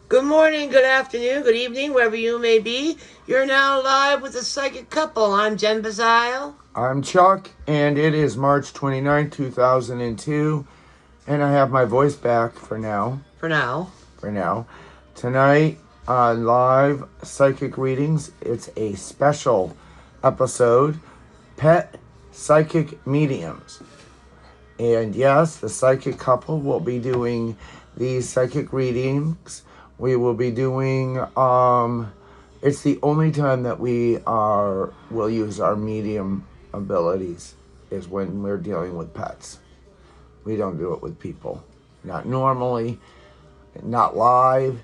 Good morning, good afternoon, good evening, wherever you may be. You're now live with the Psychic Couple. I'm Jen Bazile. I'm Chuck, and it is March 29th, 2002, and I have my voice back for now. For now. Tonight on live psychic readings, it's a special episode, Pet Psychic Mediums. And yes, the Psychic Couple will be doing these psychic readings. We will be doing, it's the only time that will use our medium abilities is when we're dealing with pets. We don't do it with people. Not normally, not live.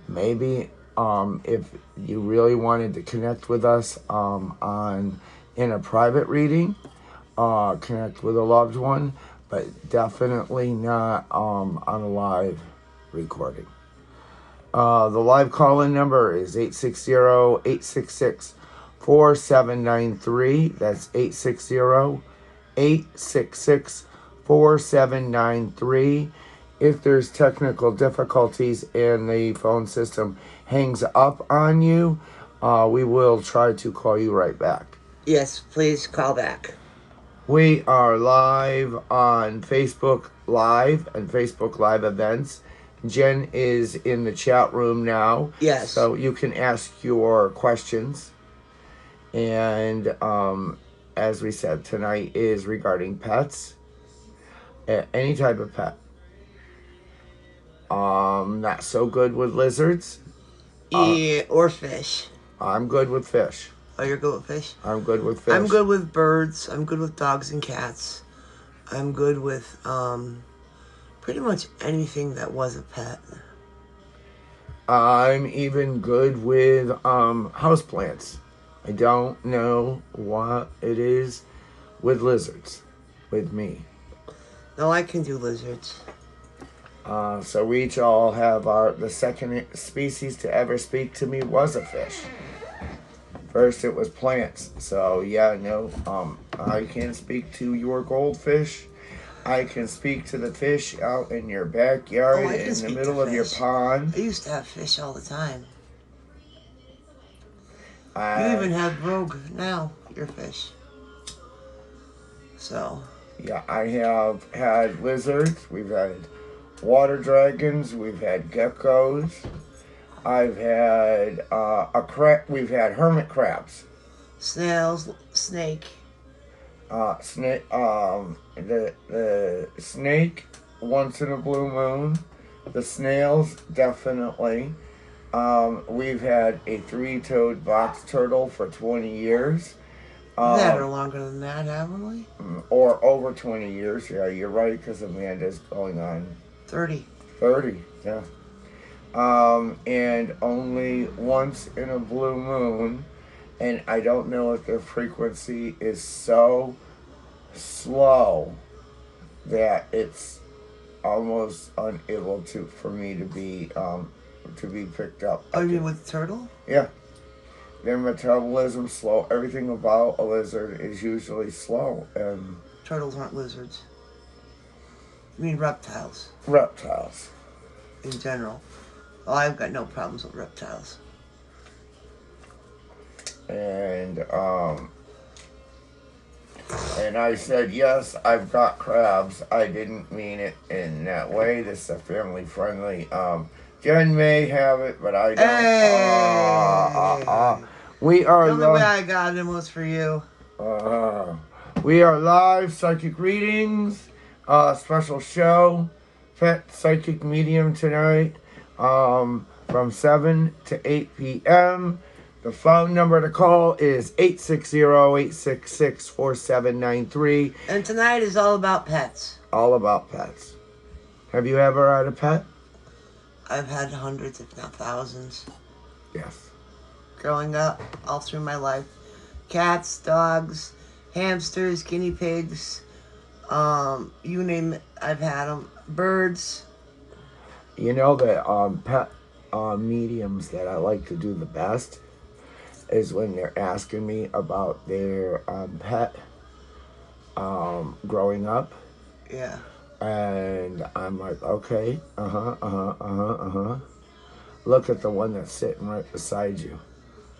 Maybe if you really wanted to connect with us in a private reading, connect with a loved one, but definitely not on a live recording. The live call-in number is 860-866-4793. That's 860-866-4793. If there's technical difficulties and the phone system hangs up on you, we will try to call you right back. Yes, please call back. We are live on Facebook Live and Facebook Live events. Jen is in the chat room now. Yes. So you can ask your questions. And as we said, tonight is regarding pets. Any type of pet. Not so good with lizards. Or fish. I'm good with fish. Oh, you're good with fish? I'm good with fish. I'm good with birds. I'm good with dogs and cats. I'm good with pretty much anything that was a pet. I'm even good with houseplants. I don't know what it is with lizards, with me. No, I can do lizards. So we each all have the second species to ever speak to me was a fish. First it was plants. So yeah, no, I can speak to your goldfish. I can speak to the fish out in your backyard, in the middle of your pond. I used to have fish all the time. You even have rogue now, your fish. So. Yeah, I have had lizards. We've had water dragons. We've had geckos. I've had we've had hermit crabs. Snails, snake. Snake. The snake once in a blue moon. The snails definitely. We've had a 3-toed box turtle for 20 years. We've had her longer than that, haven't we? Or over 20 years. Yeah, you're right, because Amanda's going on 30. 30, yeah. And only once in a blue moon, and I don't know if their frequency is so slow that it's almost unable for me to be picked up. Oh, you mean with the turtle? Yeah. Their metabolism slow. Everything about a lizard is usually slow. And turtles aren't lizards. You mean reptiles? Reptiles. In general. Oh, I've got no problems with reptiles. And I said, yes, I've got crabs. I didn't mean it in that way. This is a family friendly. Jen may have it, but I don't. Hey. We are the only way I got him was for you. We are live psychic readings. Special show. Pet Psychic Medium tonight. From 7 to 8 p.m. The phone number to call is 860-866-4793. And tonight is all about pets. All about pets. Have you ever had a pet? I've had hundreds, if not thousands. Yes. Growing up, all through my life. Cats, dogs, hamsters, guinea pigs. You name it, I've had them. Birds. You know the pet mediums that I like to do the best is when they're asking me about their pet growing up. Yeah. And I'm like, okay, Look at the one that's sitting right beside you.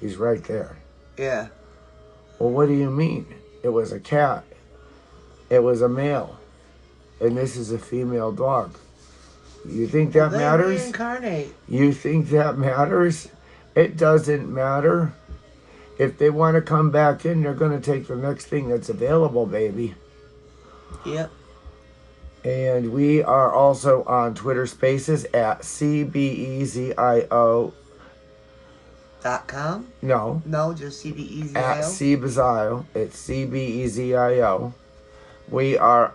He's right there. Yeah. Well, what do you mean? It was a cat. It was a male. And this is a female dog. You think that They matters? reincarnate. You think that matters? It doesn't matter. If they want to come back in, they're going to take the next thing that's available, baby. Yep. And we are also on Twitter Spaces at CBEZIO. .com? No. No, just CBEZIO. At CBEZIO. It's CBEZIO. We are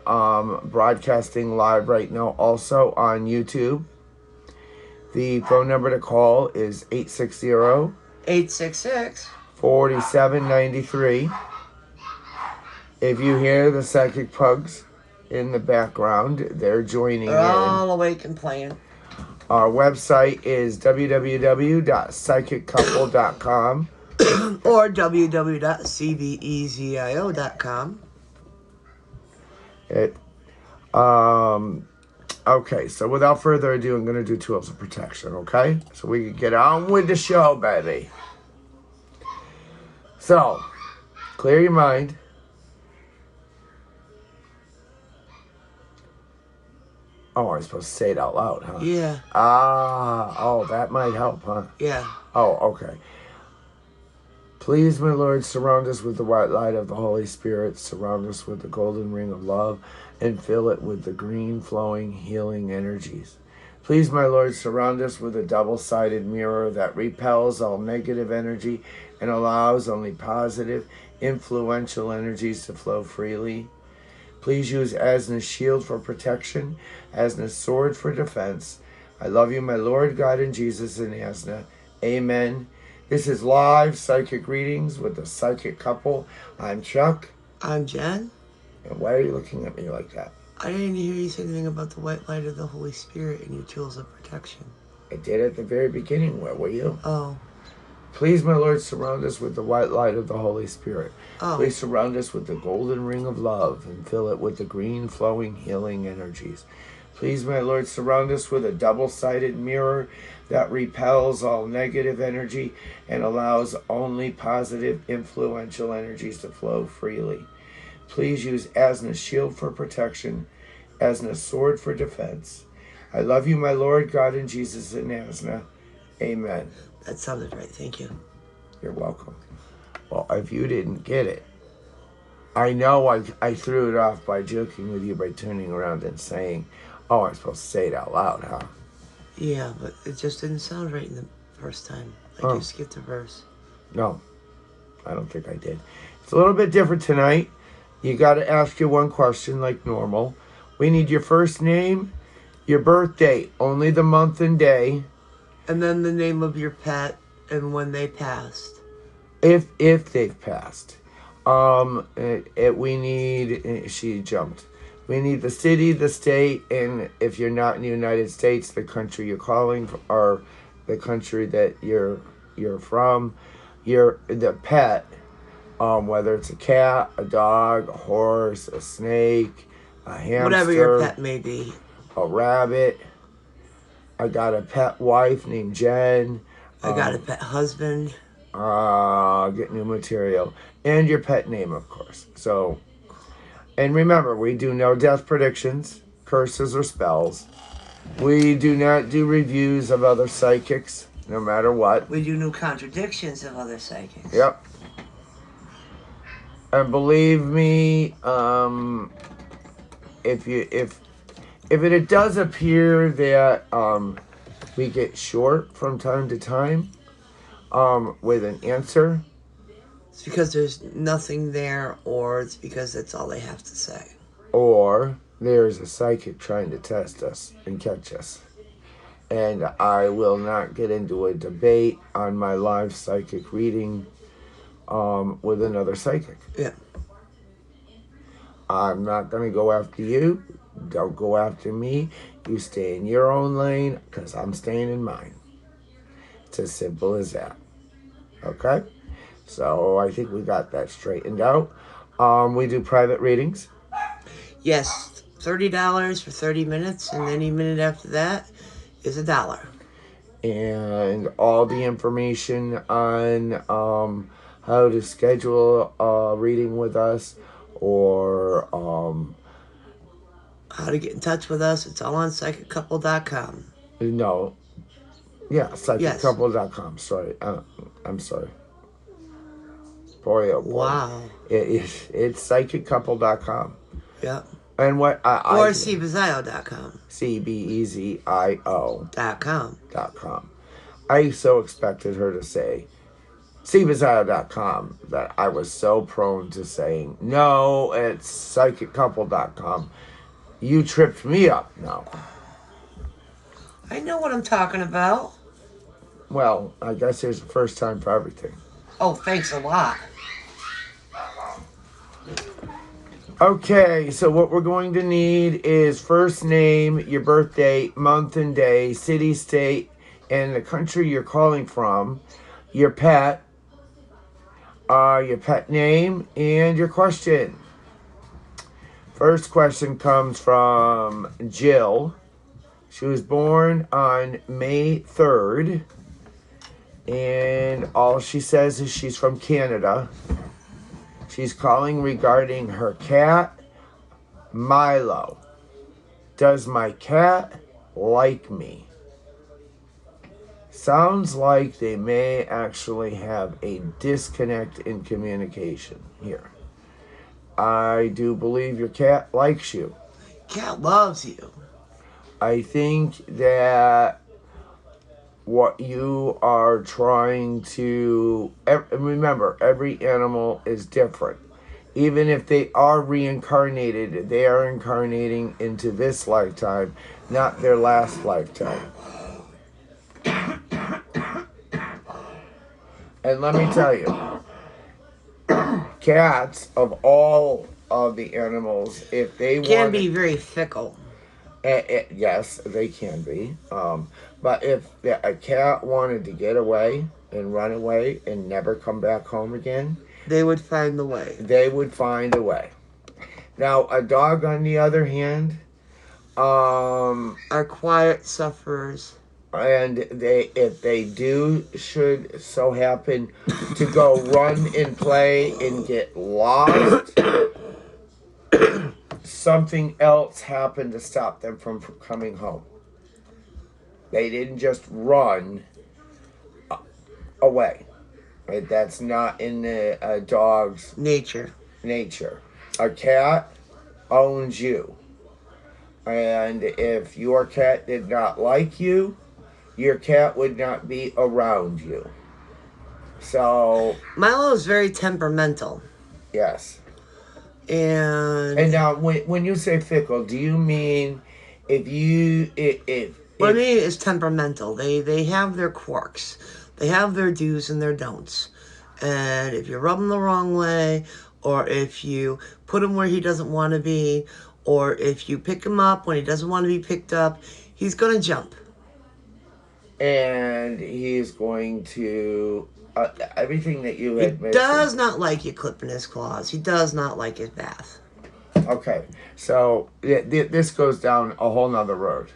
broadcasting live right now also on YouTube. The phone number to call is 866 4793. If you hear the psychic pugs in the background, they're joining They're in. all awake and playing. Our website is www.psychiccouple.com or www.cbezio.com. Okay, so without further ado, I'm going to do tools of protection, okay? So we can get on with the show, baby. So, clear your mind. Oh, I'm supposed to say it out loud, huh? Yeah. Oh, that might help, huh? Yeah. Oh, okay. Please, my Lord, surround us with the white light of the Holy Spirit. Surround us with the golden ring of love and fill it with the green, flowing, healing energies. Please, my Lord, surround us with a double-sided mirror that repels all negative energy and allows only positive, influential energies to flow freely. Please use Asna's shield for protection, Asna's sword for defense. I love you, my Lord, God, and Jesus, and Asna. Amen. This is live psychic readings with the psychic couple. I'm Chuck. I'm Jen. And why are you looking at me like that? I didn't hear you say anything about the white light of the Holy Spirit and your tools of protection. I did at the very beginning. Where were you? Oh. Please, my Lord, surround us with the white light of the Holy Spirit. Oh. Please surround us with the golden ring of love and fill it with the green, flowing, healing energies. Please, my Lord, surround us with a double-sided mirror that repels all negative energy and allows only positive, influential energies to flow freely. Please use Asna's shield for protection, Asna's sword for defense. I love you, my Lord, God, and Jesus, and Asna. Amen. That sounded right. Thank you. You're welcome. Well, if you didn't get it, I know I threw it off by joking with you by turning around and saying, oh, I'm supposed to say it out loud, huh? Yeah, but it just didn't sound right in the first time. Like you skipped a verse. No, I don't think I did. It's a little bit different tonight. You got to ask you one question like normal. We need your first name, your birth date, only the month and day. And then the name of your pet and when they passed. If they've passed. We need, she jumped. We need the city, the state, and if you're not in the United States, the country you're calling, or the country that you're from, the pet, whether it's a cat, a dog, a horse, a snake, a hamster, whatever your pet may be, a rabbit. I got a pet wife named Jen. I got a pet husband. Get new material. And your pet name, of course. So, and remember, we do no death predictions, curses, or spells. We do not do reviews of other psychics, no matter what. We do no contradictions of other psychics. Yep. And believe me, if it does appear that we get short from time to time with an answer, it's because there's nothing there, or it's because that's all they have to say. Or there's a psychic trying to test us and catch us. And I will not get into a debate on my live psychic reading with another psychic. Yeah. I'm not going to go after you. Don't go after me. You stay in your own lane because I'm staying in mine. It's as simple as that. Okay? So I think we got that straightened out. We do private readings. Yes, $30 for 30 minutes, and any minute after that is $1. and all the information on how to schedule a reading with us, or How to get in touch with us, it's all on psychiccouple.com. no, yeah, Yes. psychiccouple.com. Sorry, I'm sorry. Boy, oh boy. Wow. It's psychiccouple.com. Yep. And what Or cbezio.com. CBEZIO.com. .com. I so expected her to say cbezio.com that I was so prone to saying, no, it's psychiccouple.com. You tripped me up now. I know what I'm talking about. Well, I guess there's a first time for everything. Oh, thanks a lot. Okay, so what we're going to need is first name, your birth date, month and day, city, state, and the country you're calling from, your pet name, and your question. First question comes from Jill. She was born on May 3rd, and all she says is she's from Canada. She's calling regarding her cat, Milo. Does my cat like me? Sounds like they may actually have a disconnect in communication here. I do believe your cat likes you. Cat loves you. I think that what you are trying to... Remember, every animal is different. Even if they are reincarnated, they are incarnating into this lifetime, not their last lifetime. And let me tell you, cats, of all of the animals, if they Can be very fickle. yes, they can be. But if a cat wanted to get away and run away and never come back home again, they would find the way. They would find a way. Now, a dog, on the other hand, are quiet sufferers. And if they should so happen to go run and play and get lost, something else happened to stop them from coming home. They didn't just run away. Right? That's not in the dog's nature. A cat owns you. And if your cat did not like you, your cat would not be around you. So Milo is very temperamental. Yes. And now, when you say fickle, do you mean if what I mean is temperamental. They have their quirks. They have their do's and their don'ts. And if you rub him the wrong way, or if you put him where he doesn't want to be, or if you pick him up when he doesn't want to be picked up, he's going to jump. And he's going to... everything that you had mentioned. He does not like you clipping his claws. He does not like his bath. Okay, so this goes down a whole nother road.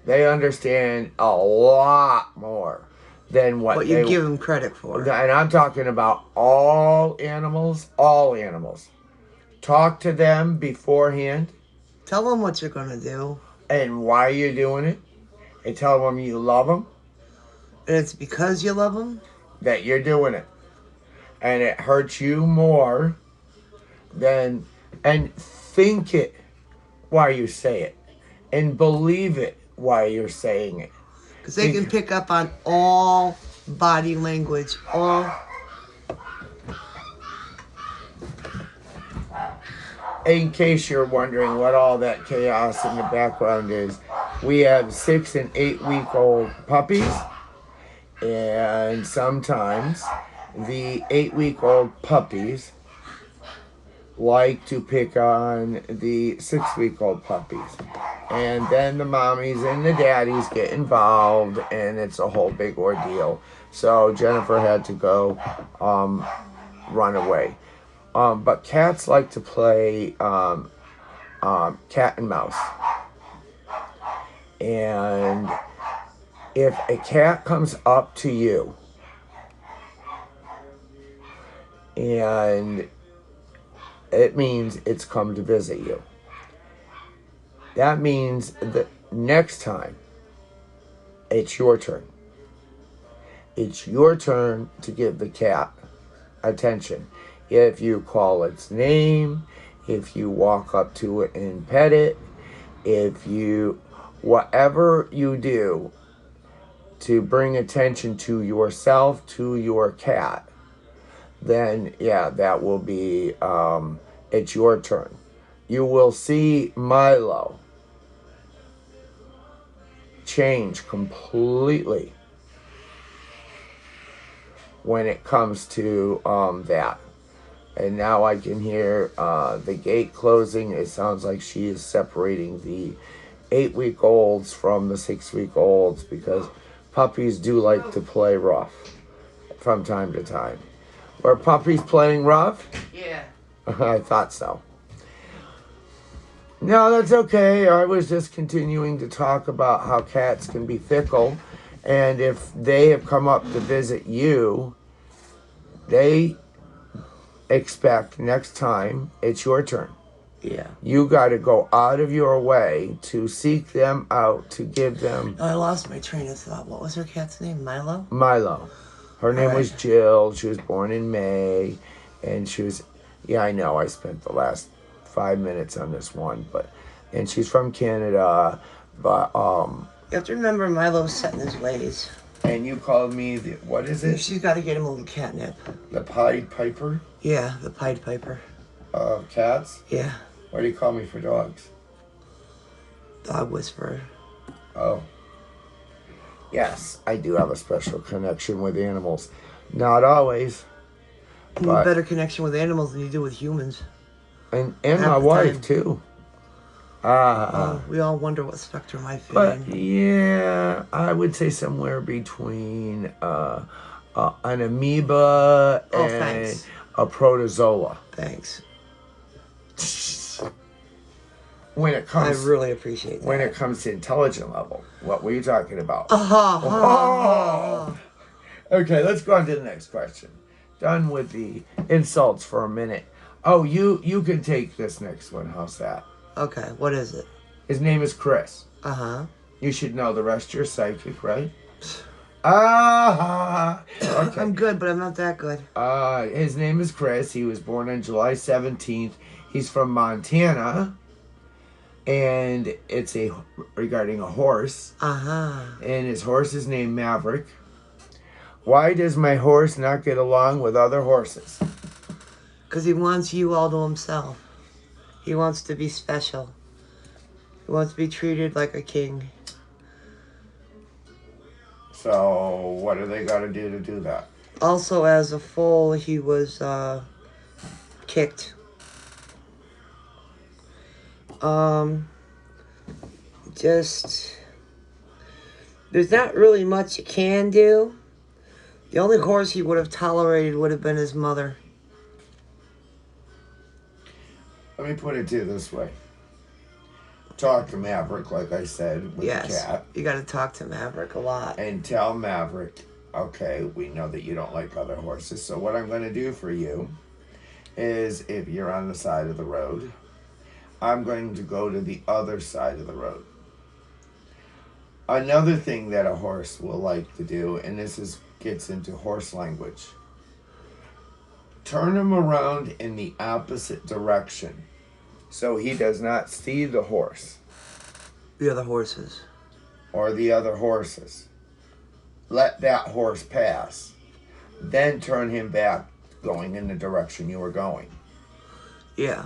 They understand a lot more than what you give them credit for. And I'm talking about all animals. Talk to them beforehand. Tell them what you're going to do. And why you're doing it. And tell them you love them. And it's because you love them that you're doing it. And it hurts you more than... And think it while you say it. And believe it while you're saying it. Because they can pick up on all body language. In case you're wondering what all that chaos in the background is, we have 6 and 8 week old puppies. And sometimes the 8 week old puppies like to pick on the 6 week old puppies. And then the mommies and the daddies get involved, and it's a whole big ordeal. So Jennifer had to go run away. But cats like to play cat and mouse. And if a cat comes up to you and it means it's come to visit you, that means that next time it's your turn. It's your turn to give the cat attention. If you call its name, if you walk up to it and pet it, whatever you do to bring attention to yourself, to your cat, then yeah, that will be, it's your turn. You will see Milo change completely when it comes to that. And now I can hear the gate closing. It sounds like she is separating the 8-week-olds from the 6-week-olds, because puppies do like to play rough from time to time. Were puppies playing rough? Yeah. I thought so. No, that's okay. I was just continuing to talk about how cats can be fickle. And if they have come up to visit you, they expect next time it's your turn. Yeah. You got to go out of your way to seek them out, to give them... Oh, I lost my train of thought. What was her cat's name? Milo? Milo. Her name was Jill. She was born in May. And she was... Yeah, I know. I spent the last 5 minutes on this one. And she's from Canada. But, You have to remember Milo's set in his ways. And you called me the... What is it? She's got to get him a little catnip. The Pied Piper? Yeah, the Pied Piper. Of cats? Yeah. What do you call me for dogs? Dog whisperer. Oh. Yes, I do have a special connection with animals. Not always. You have a better connection with animals than you do with humans. And my wife, too. We all wonder what spectrum I fit But, in. yeah, I would say somewhere between an amoeba and a protozoa. Thanks. When it comes, I really appreciate that. When it comes to intelligent level, what were you talking about? Okay, let's go on to the next question. Done with the insults for a minute. Oh, you can take this next one. How's that? Okay, what is it? His name is Chris. Uh-huh. You should know the rest. You're psychic, right? Okay. I'm good, but I'm not that good. His name is Chris. He was born on July 17th. He's from Montana. And it's regarding a horse. Uh-huh. And his horse is named Maverick. Why does my horse not get along with other horses? Because he wants you all to himself. He wants to be special. He wants to be treated like a king. So, what do they got to do that? Also, as a foal, he was kicked. There's not really much you can do. The only horse he would have tolerated would have been his mother. Let me put it to you this way. Talk to Maverick, like I said, with the cat. You got to talk to Maverick a lot. And tell Maverick, okay, we know that you don't like other horses, so what I'm going to do for you is, if you're on the side of the road, I'm going to go to the other side of the road. Another thing that a horse will like to do, and gets into horse language, turn him around in the opposite direction so he does not see the horse. The other horses. Or the other horses. Let that horse pass. Then turn him back, going in the direction you were going. Yeah.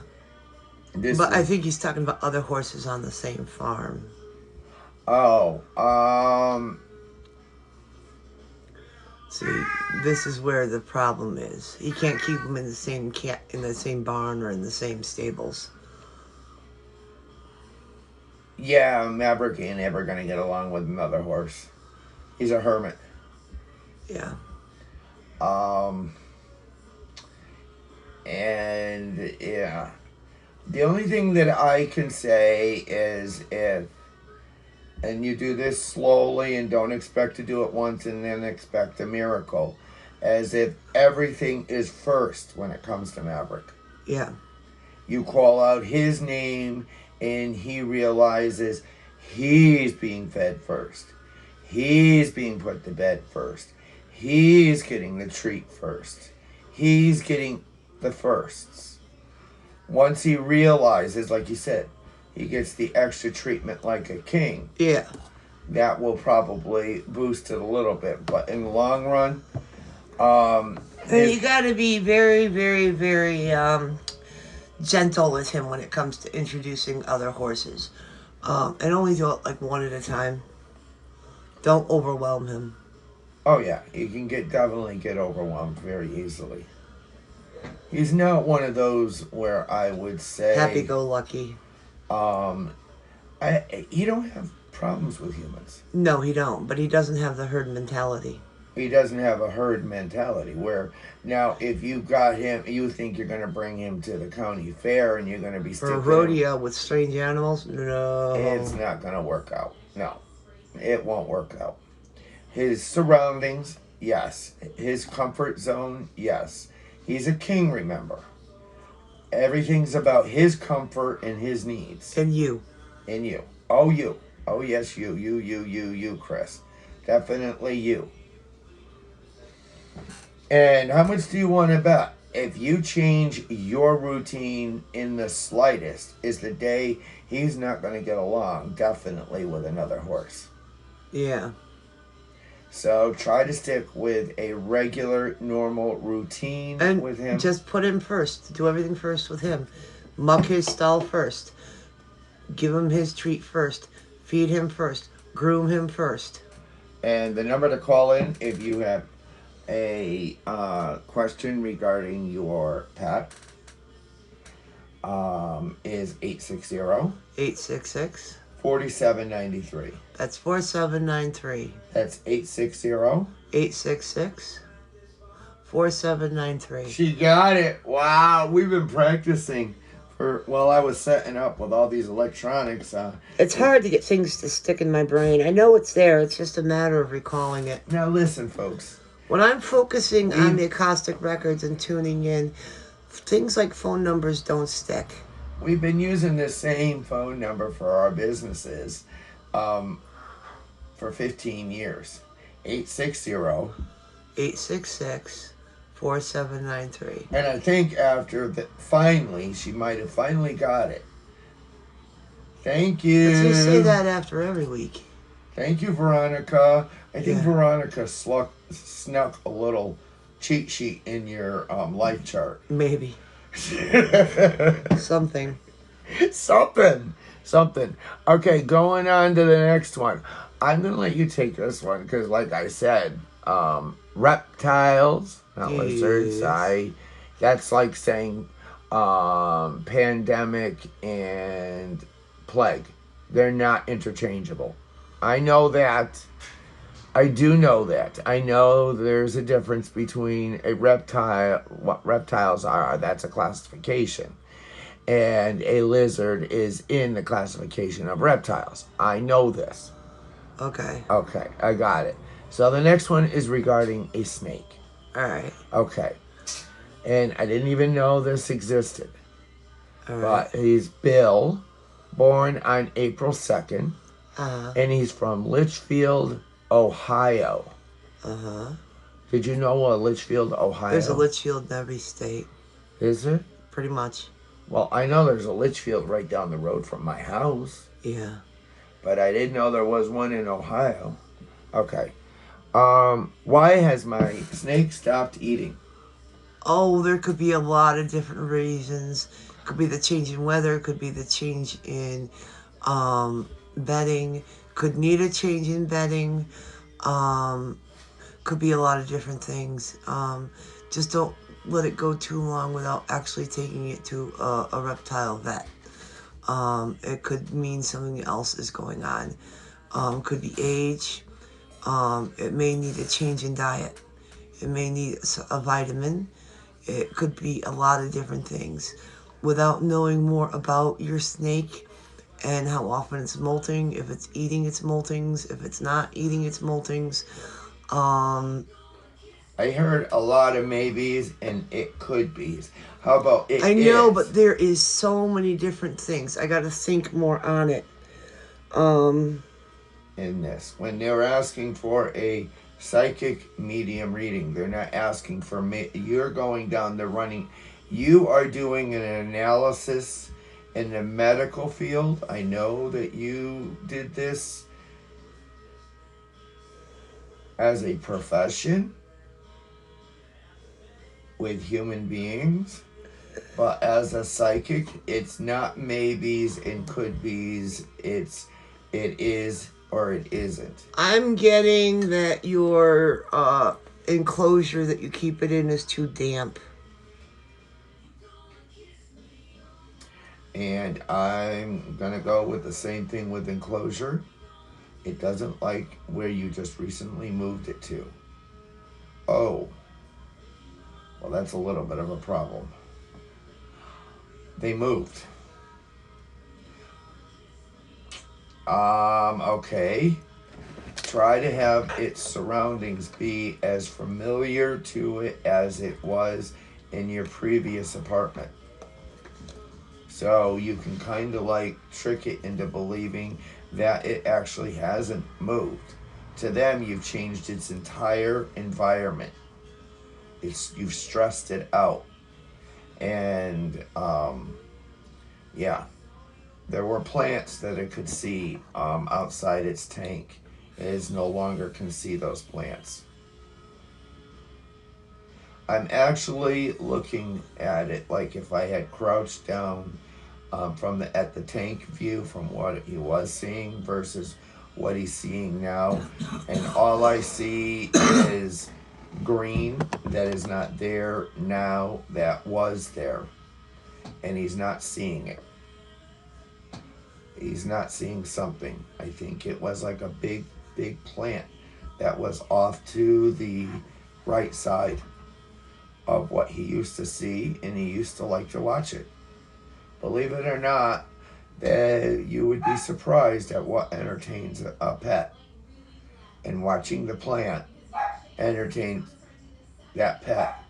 I think he's talking about other horses on the same farm. See, this is where the problem is. He can't keep them in the same barn or in the same stables. Yeah, Maverick ain't ever gonna get along with another horse. He's a hermit. Yeah. And yeah. The only thing that I can say is, if And you do this slowly and don't expect to do it once and then expect a miracle. As if everything is first when it comes to Maverick. Yeah. You call out his name and he realizes he's being fed first. He's being put to bed first. He's getting the treat first. He's getting the firsts. Once he realizes, like you said, he gets the extra treatment like a king. Yeah. That will probably boost it a little bit. But in the long run, and you got to be very, very, very gentle with him when it comes to introducing other horses. And only do it like one at a time. Don't overwhelm him. Oh yeah, he can definitely get overwhelmed very easily. He's not one of those where I would say happy-go-lucky. He don't have problems with humans. No, he don't. But he doesn't have the herd mentality. He doesn't have a herd mentality where now if you got him, you think you're going to bring him to the county fair and you're going to be for a rodeo with strange animals. No, it's not going to work out. No, it won't work out. His surroundings, yes. His comfort zone, yes. He's a king, remember. Everything's about his comfort and his needs. And you. And you. Oh, you. Oh, yes, you, Chris. Definitely you. And how much do you want to bet? If you change your routine in the slightest, is the day he's not going to get along, definitely, with another horse. Yeah. So try to stick with a regular, normal routine and with him. Just put him first. Do everything first with him. Muck his stall first. Give him his treat first. Feed him first. Groom him first. And the number to call in if you have a question regarding your pet is 866 4793. That's 4793. That's 860 866 4793. She got it. Wow, we've been practicing while I was setting up with all these electronics. It's hard to get things to stick in my brain. I know it's there. It's just a matter of recalling it. Now listen, folks. When I'm focusing on the acoustic records and tuning in, things like phone numbers don't stick. We've been using the same phone number for our businesses for 15 years. 860 866 4793. And I think after that, finally, she might have finally got it. Thank you. But you say that after every week. Thank you, Veronica. I think Veronica snuck a little cheat sheet in your life chart. Maybe. Something. Something. Okay, going on to the next one. I'm going to let you take this one because, like I said, reptiles, not lizards. That's like saying pandemic and plague. They're not interchangeable. I know that. I do know that. I know there's a difference between a reptile, what reptiles are, that's a classification, and a lizard is in the classification of reptiles. I know this. Okay. Okay, I got it. So the next one is regarding a snake. All right. Okay. And I didn't even know this existed. All right. But he's Bill, born on April 2nd, and he's from Litchfield, Ohio. Did you know Litchfield, Ohio? There's a Litchfield in every state. Is there? Pretty much. Well, I know there's a Litchfield right down the road from my house. Yeah. But I didn't know there was one in Ohio. Okay. Why has my snake stopped eating? Oh, there could be a lot of different reasons. Could be the change in weather. Could be the change in bedding. Could need a change in bedding. Could be a lot of different things. Just don't let it go too long without actually taking it to a reptile vet. It could mean something else is going on. Could be age. It may need a change in diet. It may need a vitamin. It could be a lot of different things. Without knowing more about your snake and how often it's molting, if it's eating its moltings, if it's not eating its moltings. I heard a lot of maybes and it could be's. How about it I know, is? but there is so many different things. I got to think more on it. In this, when they're asking for a psychic medium reading, they're not asking for me. You're going down the running. You are doing an analysis in the medical field. I know that you did this as a profession with human beings, but as a psychic, it's not maybes and could be's. It is or it isn't. I'm getting that your enclosure that you keep it in is too damp. And I'm gonna go with the same thing with enclosure. It doesn't like where you just recently moved it to. Oh, well, that's a little bit of a problem. They moved. Okay. Try to have its surroundings be as familiar to it as it was in your previous apartment. So you can kind of like trick it into believing that it actually hasn't moved. To them, you've changed its entire environment. You've stressed it out. And yeah, there were plants that it could see outside its tank. It is no longer can see those plants. I'm actually looking at it like if I had crouched down at the tank view from what he was seeing versus what he's seeing now, and all I see is green that is not there now that was there, and he's not seeing it. He's not seeing something. I think it was like a big plant that was off to the right side of what he used to see, and he used to like to watch it. Believe it or not, that you would be surprised at what entertains a pet. And watching the plant entertains that pet.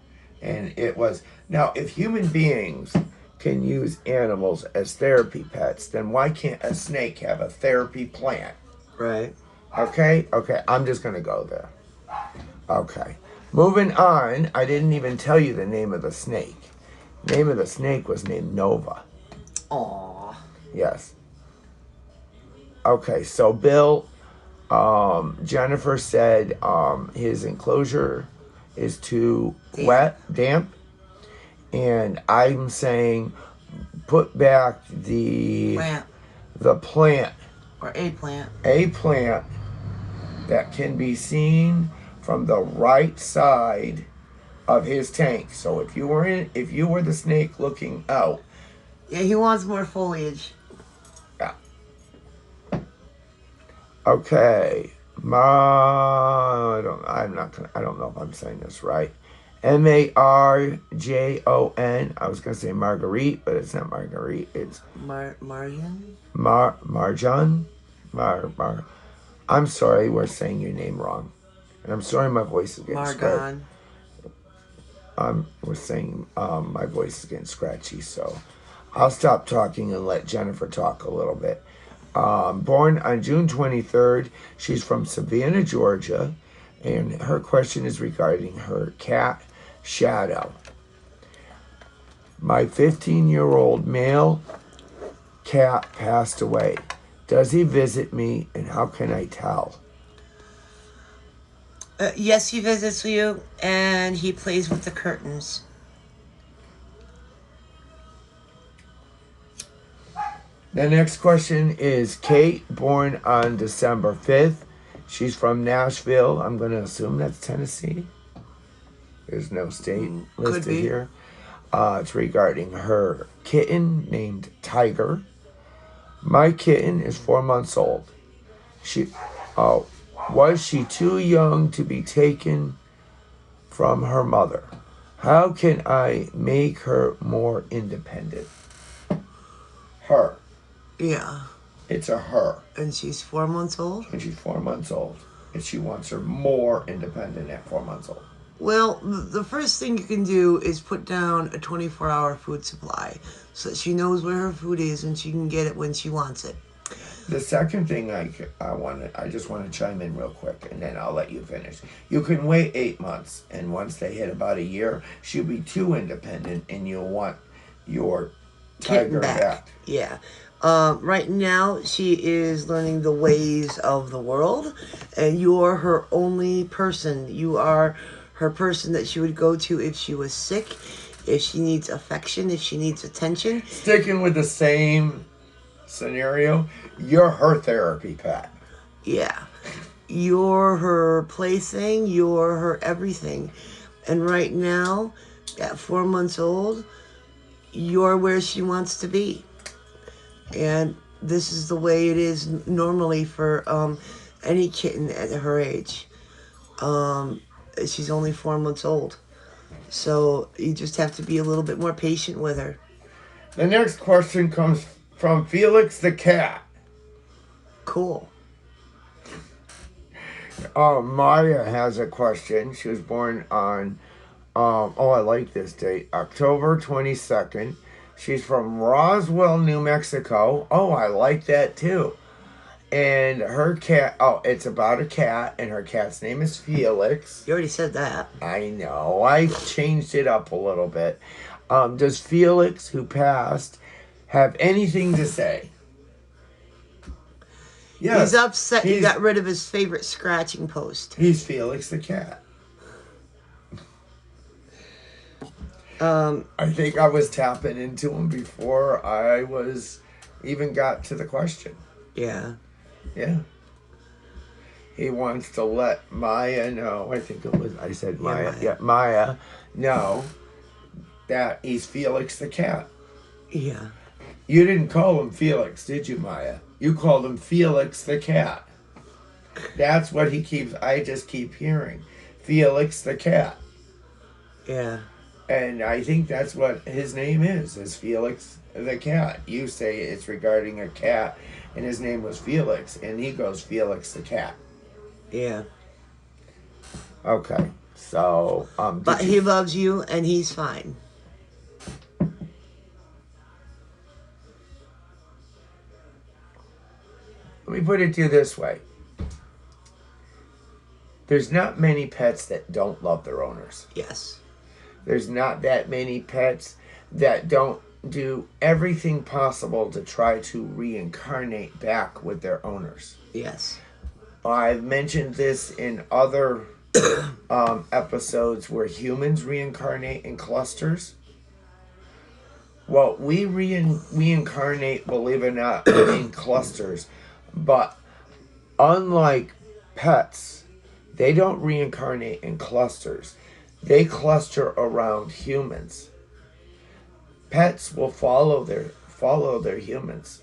And it was, now if human beings can use animals as therapy pets, then why can't a snake have a therapy plant? Right. Okay, I'm just gonna go there. Okay. Moving on, I didn't even tell you the name of the snake. The name of the snake was named Nova. Aww. Yes. Okay, so Bill, Jennifer said his enclosure is too damp. And I'm saying put back the plant. Or a plant. A plant that can be seen from the right side of his tank. So if you were the snake looking out. Yeah, he wants more foliage. Yeah. Okay. I don't know if I'm saying this right. Marjon. I was gonna say Marguerite, but it's not Marguerite. It's Marjan. Marjan. I'm sorry, we're saying your name wrong, and I'm sorry my voice is getting scratchy. We're saying my voice is getting scratchy, so I'll stop talking and let Jennifer talk a little bit. Born on June 23rd, she's from Savannah, Georgia, and her question is regarding her cat, Shadow. My 15-year-old male cat passed away. Does he visit me, and how can I tell? Yes, he visits you, and he plays with the curtains. The next question is Kate, born on December 5th. She's from Nashville. I'm going to assume that's Tennessee. There's no state listed here. It's regarding her kitten named Tiger. My kitten is 4 months old. Was she too young to be taken from her mother? How can I make her more independent? Her. Yeah. It's a her. And she's 4 months old? And she's 4 months old. And she wants her more independent at 4 months old. Well, the first thing you can do is put down a 24-hour food supply so that she knows where her food is and she can get it when she wants it. The second thing I just want to chime in real quick, and then I'll let you finish. You can wait 8 months, and once they hit about a year, she'll be too independent, and you'll want your tiger back. Yeah. Right now, she is learning the ways of the world, and you're her only person. You are her person that she would go to if she was sick, if she needs affection, if she needs attention. Sticking with the same scenario, you're her therapy pet. Yeah. You're her plaything, you're her everything. And right now, at 4 months old, you're where she wants to be. And this is the way it is normally for any kitten at her age. She's only 4 months old. So you just have to be a little bit more patient with her. The next question comes from Felix the cat. Cool. Maya has a question. She was born on, I like this date, October 22nd. She's from Roswell, New Mexico. Oh, I like that too. And her cat, it's about a cat, and her cat's name is Felix. You already said that. I know. I changed it up a little bit. Does Felix, who passed, have anything to say? Yes. He's upset he got rid of his favorite scratching post. He's Felix the cat. I think I was tapping into him before I was even got to the question. Yeah. Yeah. He wants to let Maya know. I think it was, I said Maya. Maya. Yeah, Maya know that he's Felix the cat. Yeah. You didn't call him Felix, did you, Maya? You called him Felix the cat. That's what I just keep hearing. Felix the cat. Yeah. And I think that's what his name is Felix the cat. You say it's regarding a cat, and his name was Felix, and he goes Felix the cat. Yeah. Okay, so... but he loves you, and he's fine. Let me put it to you this way. There's not many pets that don't love their owners. Yes. There's not that many pets that don't do everything possible to try to reincarnate back with their owners. Yes. I've mentioned this in other episodes where humans reincarnate in clusters. Well, we reincarnate, believe it or not, in clusters. But unlike pets, they don't reincarnate in clusters. They cluster around humans. Pets will follow their humans.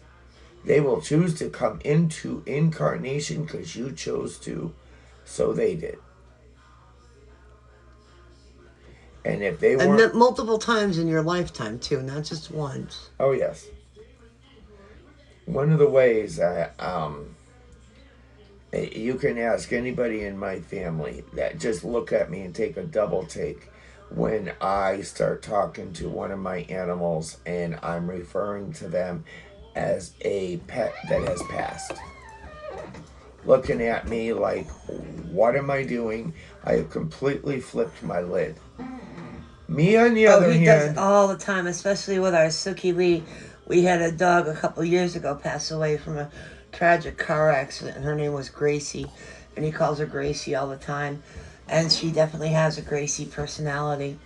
They will choose to come into incarnation because you chose to, so they did. And if they weren't... And multiple times in your lifetime, too, not just once. Oh, yes. One of the ways you can ask anybody in my family that just look at me and take a double take when I start talking to one of my animals and I'm referring to them as a pet that has passed. Looking at me like, what am I doing? I have completely flipped my lid. Me, on the other hand... he does all the time, especially with our Suki Lee. We had a dog a couple years ago pass away from a tragic car accident, and her name was Gracie, and he calls her Gracie all the time, and she definitely has a Gracie personality.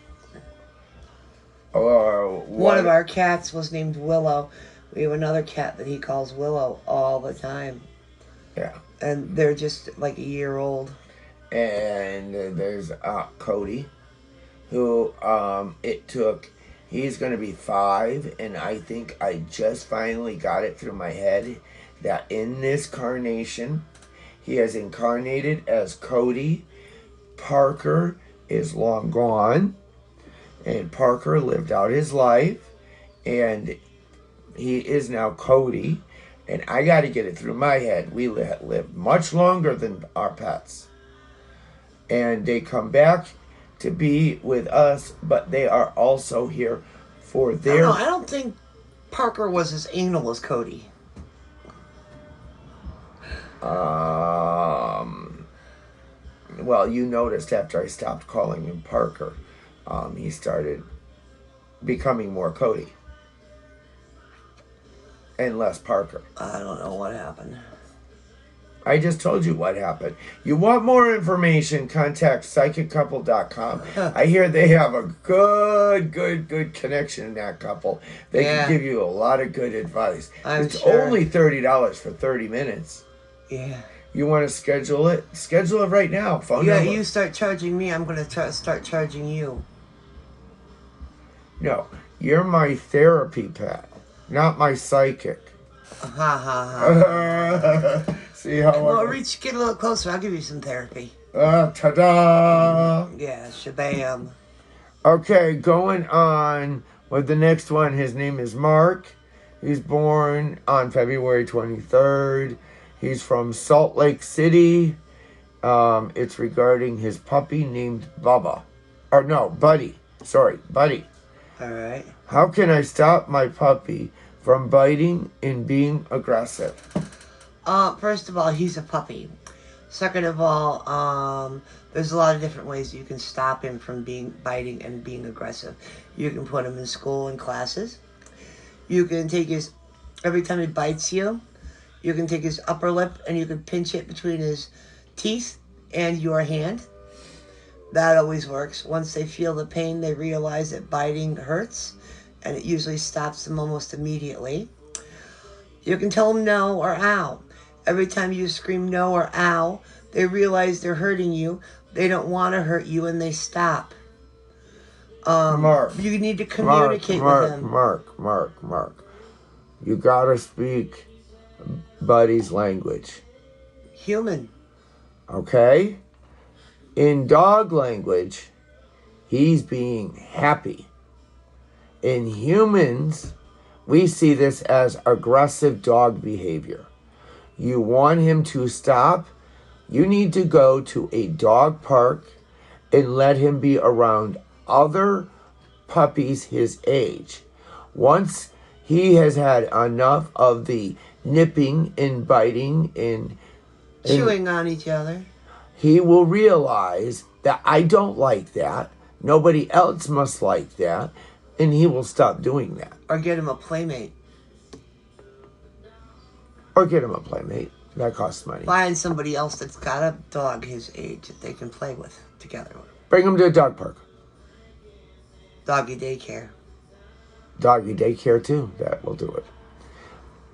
One of our cats was named Willow. We have another cat that he calls Willow all the time. Yeah. And they're just like a year old. And there's Cody, who he's going to be 5, and I think I just finally got it through my head that in this carnation, he has incarnated as Cody. Parker is long gone, and Parker lived out his life, and he is now Cody. And I got to get it through my head. We live much longer than our pets. And they come back to be with us, but they are also here for their... I don't think Parker was as anal as Cody. Well, you noticed after I stopped calling him Parker, he started becoming more Cody. And less Parker. I don't know what happened. I just told you what happened. You want more information, contact psychiccouple.com. I hear they have a good connection in that couple. They can give you a lot of good advice. It's only $30 for 30 minutes. Yeah. You want to schedule it? Schedule it right now. Phone number. You start charging me, I'm going to start charging you. No, you're my therapy pet, not my psychic. Ha ha ha. See how Well, get a little closer. I'll give you some therapy. Ta-da! Yeah, shabam. Okay, going on with the next one. His name is Mark. He's born on February 23rd. He's from Salt Lake City. It's regarding his puppy named Bubba. Or no, Buddy. Sorry, Buddy. All right. How can I stop my puppy from biting and being aggressive? First of all, he's a puppy. Second of all, there's a lot of different ways you can stop him from biting and being aggressive. You can put him in school and classes. You can take every time he bites you, you can take his upper lip and you can pinch it between his teeth and your hand. That always works. Once they feel the pain, they realize that biting hurts, and it usually stops them almost immediately. You can tell them no or ow. Every time you scream no or ow, they realize they're hurting you. They don't want to hurt you, and they stop. Mark. You need to communicate with them. Mark. You gotta speak Buddy's language. Human. Okay? In dog language, he's being happy. In humans, we see this as aggressive dog behavior. You want him to stop, you need to go to a dog park and let him be around other puppies his age. Once he has had enough of the nipping and biting and chewing on each other, he will realize that I don't like that. Nobody else must like that. And he will stop doing that. Or get him a playmate. That costs money. Find somebody else that's got a dog his age that they can play with together. Bring him to a dog park. Doggy daycare. Doggy daycare too. That will do it.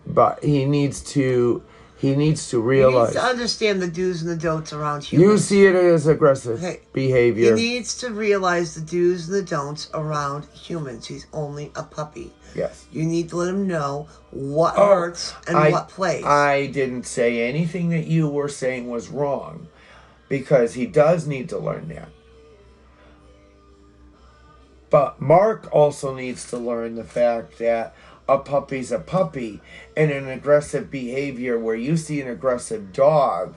But he needs to realize. He needs to understand the do's and the don'ts around humans. You see it as aggressive behavior. He needs to realize the do's and the don'ts around humans. He's only a puppy. Yes. You need to let him know what hurts and what plays. I didn't say anything that you were saying was wrong, because he does need to learn that. But Mark also needs to learn the fact that a puppy's a puppy, and an aggressive behavior where you see an aggressive dog,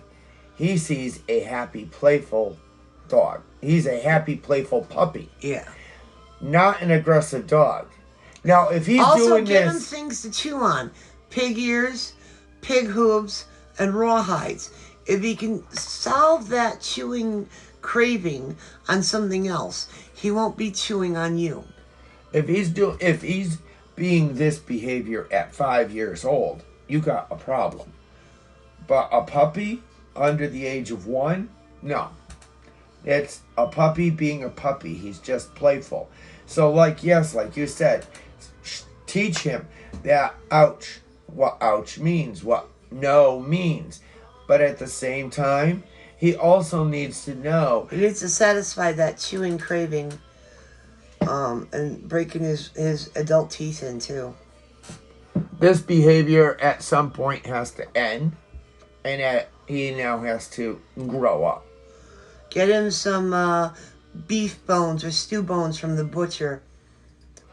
he sees a happy, playful dog. He's a happy, playful puppy. Yeah. Not an aggressive dog. Now, if he's also, doing give this... him things to chew on. Pig ears, pig hooves, and rawhides. If he can solve that chewing craving on something else, he won't be chewing on you. If he's being this behavior at 5 years old, you got a problem. But a puppy under the age of 1, no. It's a puppy being a puppy. He's just playful. So like you said, teach him that what ouch means, what no means. But at the same time, he also needs to know. He needs to satisfy that chewing craving. And breaking his adult teeth in too. This behavior at some point has to end, and he now has to grow up. Get him some beef bones or stew bones from the butcher.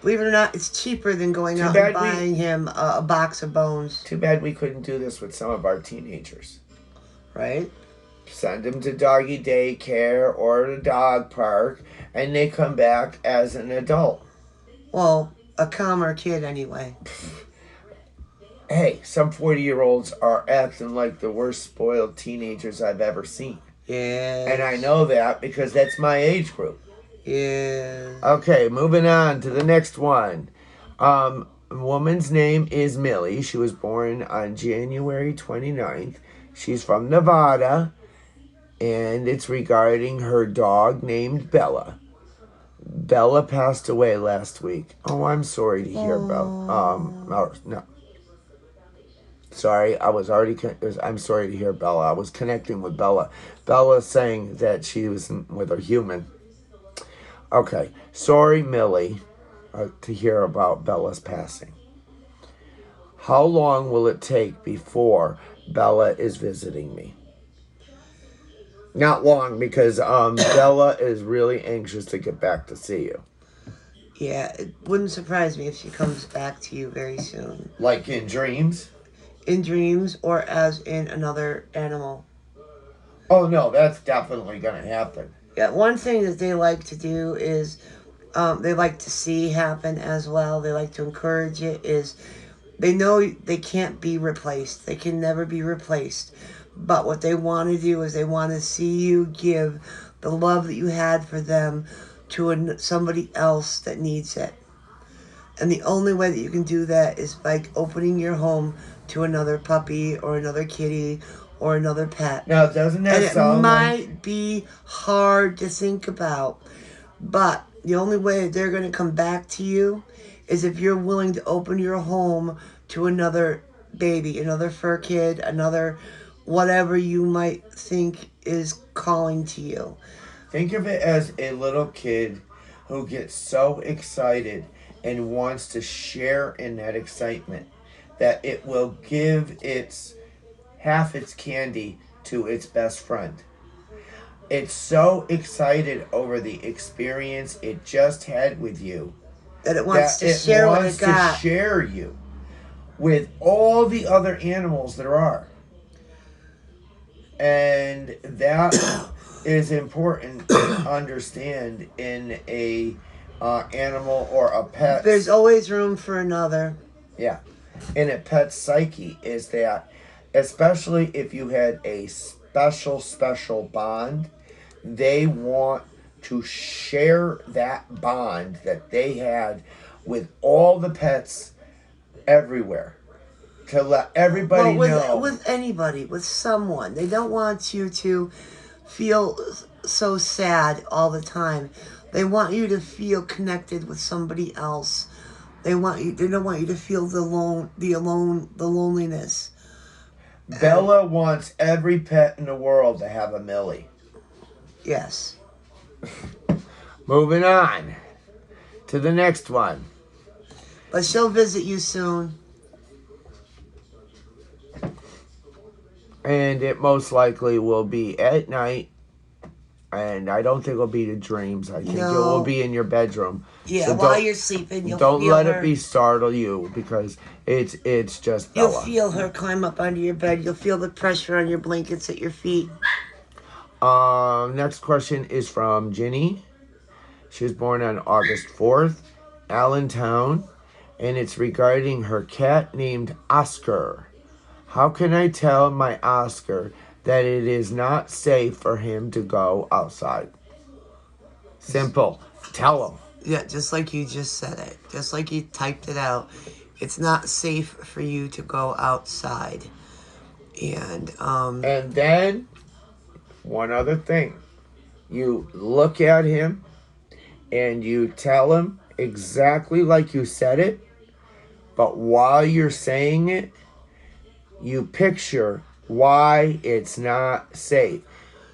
Believe it or not, it's cheaper than going Too out bad and buying him a box of bones. Too bad we couldn't do this with some of our teenagers. Right? Send them to doggy daycare or the dog park, and they come back as an adult. Well, a calmer kid anyway. Hey, some 40-year-olds are acting like the worst spoiled teenagers I've ever seen. Yeah. And I know that because that's my age group. Yeah. Okay, moving on to the next one. Woman's name is Millie. She was born on January 29th. She's from Nevada. And it's regarding her dog named Bella. Bella passed away last week. Oh, I'm sorry to hear Bella. No. Sorry, I'm sorry to hear Bella. I was connecting with Bella. Bella saying that she was with a human. Okay, sorry, Millie, to hear about Bella's passing. How long will it take before Bella is visiting me? Not long, because Bella is really anxious to get back to see you. Yeah, it wouldn't surprise me if she comes back to you very soon. Like in dreams? In dreams or as in another animal. Oh, no, that's definitely going to happen. Yeah, one thing that they like to do is they like to see happen as well. They like to encourage it is they know they can't be replaced. They can never be replaced. But what they want to do is they want to see you give the love that you had for them to somebody else that needs it. And the only way that you can do that is by opening your home to another puppy or another kitty or another pet. Now, doesn't that sound like... It might be hard to think about, but the only way that they're going to come back to you is if you're willing to open your home to another baby, another fur kid, another whatever you might think is calling to you. Think of it as a little kid who gets so excited and wants to share in that excitement that it will give half its candy to its best friend. It's so excited over the experience it just had with you that it wants to share what it got. To share you with all the other animals there are. And that is important to understand in a animal or a pet. There's always room for another. Yeah. In a pet's psyche is that, especially if you had a special bond, they want to share that bond that they had with all the pets everywhere. To let everybody know. With anybody, with someone. They don't want you to feel so sad all the time. They want you to feel connected with somebody else. They don't want you to feel the loneliness. Bella wants every pet in the world to have a Millie. Yes. Moving on to the next one. But she'll visit you soon. And it most likely will be at night. And I don't think it'll be the dreams. I think it will be in your bedroom. Yeah, so while you're sleeping, you'll don't feel let her. It be startle you, because it's just Bella. You'll feel her climb up under your bed. You'll feel the pressure on your blankets at your feet. Next question is from Ginny. She was born on August 4th, Allentown, and it's regarding her cat named Oscar. How can I tell my Oscar that it is not safe for him to go outside? Simple. Tell him. Yeah, just like you just said it. Just like you typed it out. It's not safe for you to go outside. And then, one other thing. You look at him and you tell him exactly like you said it, but while you're saying it, you picture why it's not safe.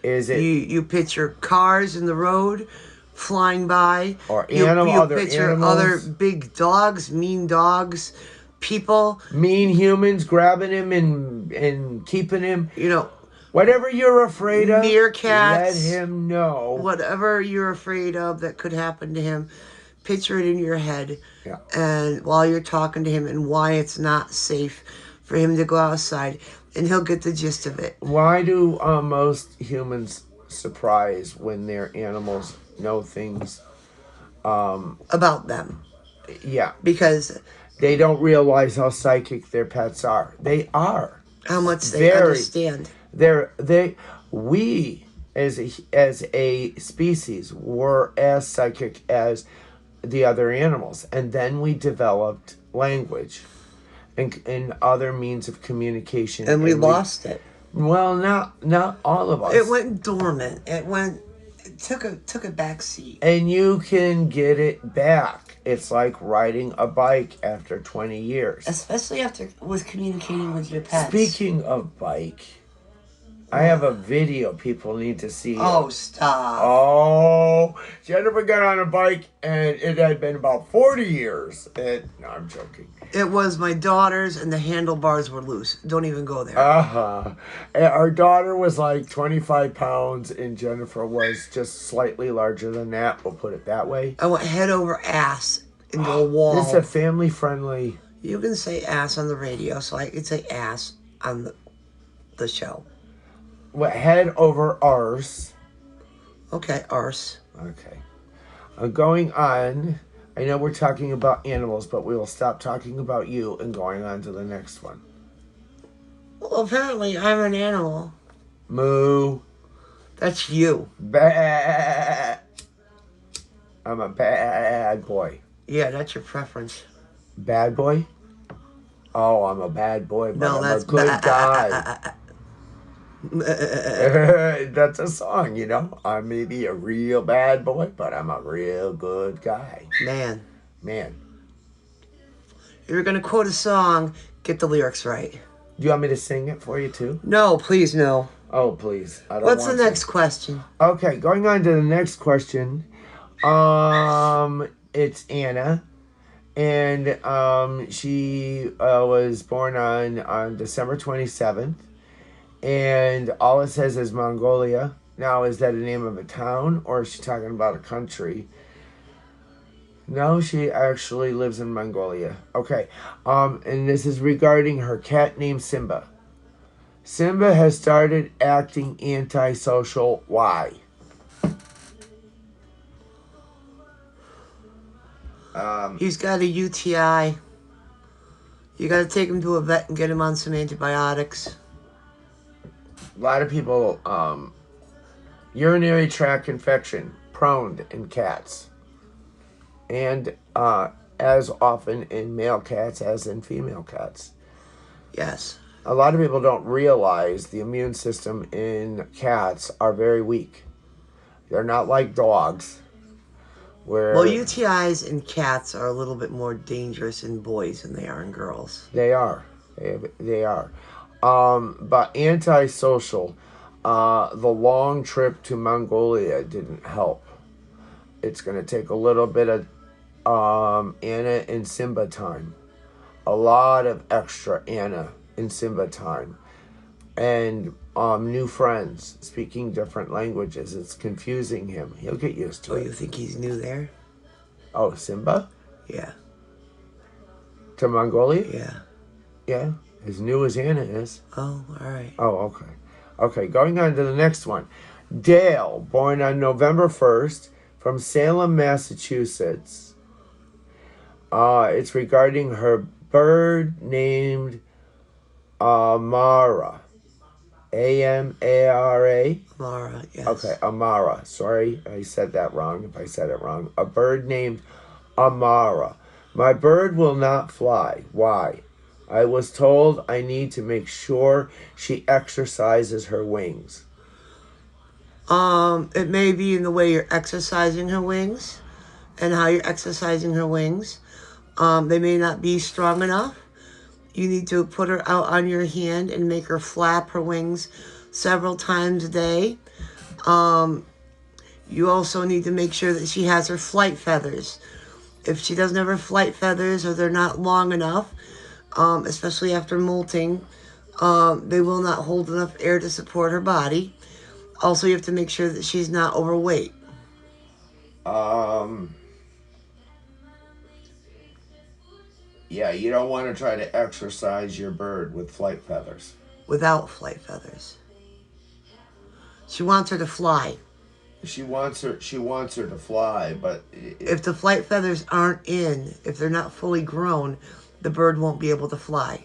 Is it you picture cars in the road flying by, or other picture animals, other big dogs, mean dogs, people, mean humans grabbing him and keeping him. Whatever you're afraid of, meerkats, let him know. Whatever you're afraid of that could happen to him, picture it in your head, Yeah. and while you're talking to him, and why it's not safe for him to go outside, and he'll get the gist of it. Why do most humans surprise when their animals know things? About them, Yeah, because they don't realize how psychic their pets are. They are how much they very. understand. We as a species were as psychic as the other animals, and then we developed language and other means of communication, And we lost it. Well, not all of us. It went dormant. It took a back seat. And you can get it back. It's like riding a bike after 20 years. Especially after with communicating with your pets. Speaking of bike, I have a video people need to see. Oh, stop. Oh, Jennifer got on a bike and it had been about 40 years. No, I'm joking. It was my daughter's and the handlebars were loose. Don't even go there. Our daughter was like 25 pounds and Jennifer was just slightly larger than that. We'll put it that way. I went head over ass into a wall. It's a family friendly. You can say ass on the radio, so I could say ass on the show. What, head over arse. Okay, arse. Okay. Going on. I know we're talking about animals, but we will stop talking about you and going on to the next one. Well, apparently I'm an animal. Moo. That's you. Bah. I'm a bad boy. Yeah, that's your preference. Bad boy? Oh, I'm a bad boy, but No, I'm that's a good guy. That's a song, you know. I may be a real bad boy, but I'm a real good guy. Man. If you're going to quote a song, get the lyrics right. Do you want me to sing it for you, too? No, please, no. Oh, please. I don't What's want the next question? Okay, going on to the next question. It's Anna. And she was born on December 27th. And all it says is Mongolia. Now, is that a name of a town or is she talking about a country? No, she actually lives in Mongolia. Okay. And this is regarding her cat named Simba. Simba has started acting antisocial. Why? He's got a UTI. You got to take him to a vet and get him on some antibiotics. A lot of people, urinary tract infection prone in cats. And as often in male cats as in female cats. Yes. A lot of people don't realize the immune system in cats are very weak. They're not like dogs. Well, UTIs in cats are a little bit more dangerous in boys than they are in girls. They are. They are. But antisocial, the long trip to Mongolia didn't help. It's going to take a little bit of Anna and Simba time. A lot of extra Anna and Simba time. And new friends speaking different languages. It's confusing him. He'll get used to it. Oh, you think he's new there? Oh, Simba? Yeah. To Mongolia? Yeah. Yeah. As new as Anna is. Oh, all right. Oh, okay. Okay, going on to the next one. Dale, born on November 1st from Salem, Massachusetts. It's regarding her bird named Amara. Amara. Amara, yes. Okay, Amara. Sorry, I said that wrong if I said it wrong. A bird named Amara. My bird will not fly. Why? I was told I need to make sure she exercises her wings. It may be in the way you're exercising her wings and how you're exercising her wings. They may not be strong enough. You need to put her out on your hand and make her flap her wings several times a day. You also need to make sure that she has her flight feathers. If she doesn't have her flight feathers or they're not long enough, especially after molting, they will not hold enough air to support her body. Also, you have to make sure that she's not overweight. Yeah, you don't want to try to exercise your bird with flight feathers. Without flight feathers. She wants her to fly. She wants her to fly, but If the flight feathers aren't in, if they're not fully grown, the bird won't be able to fly.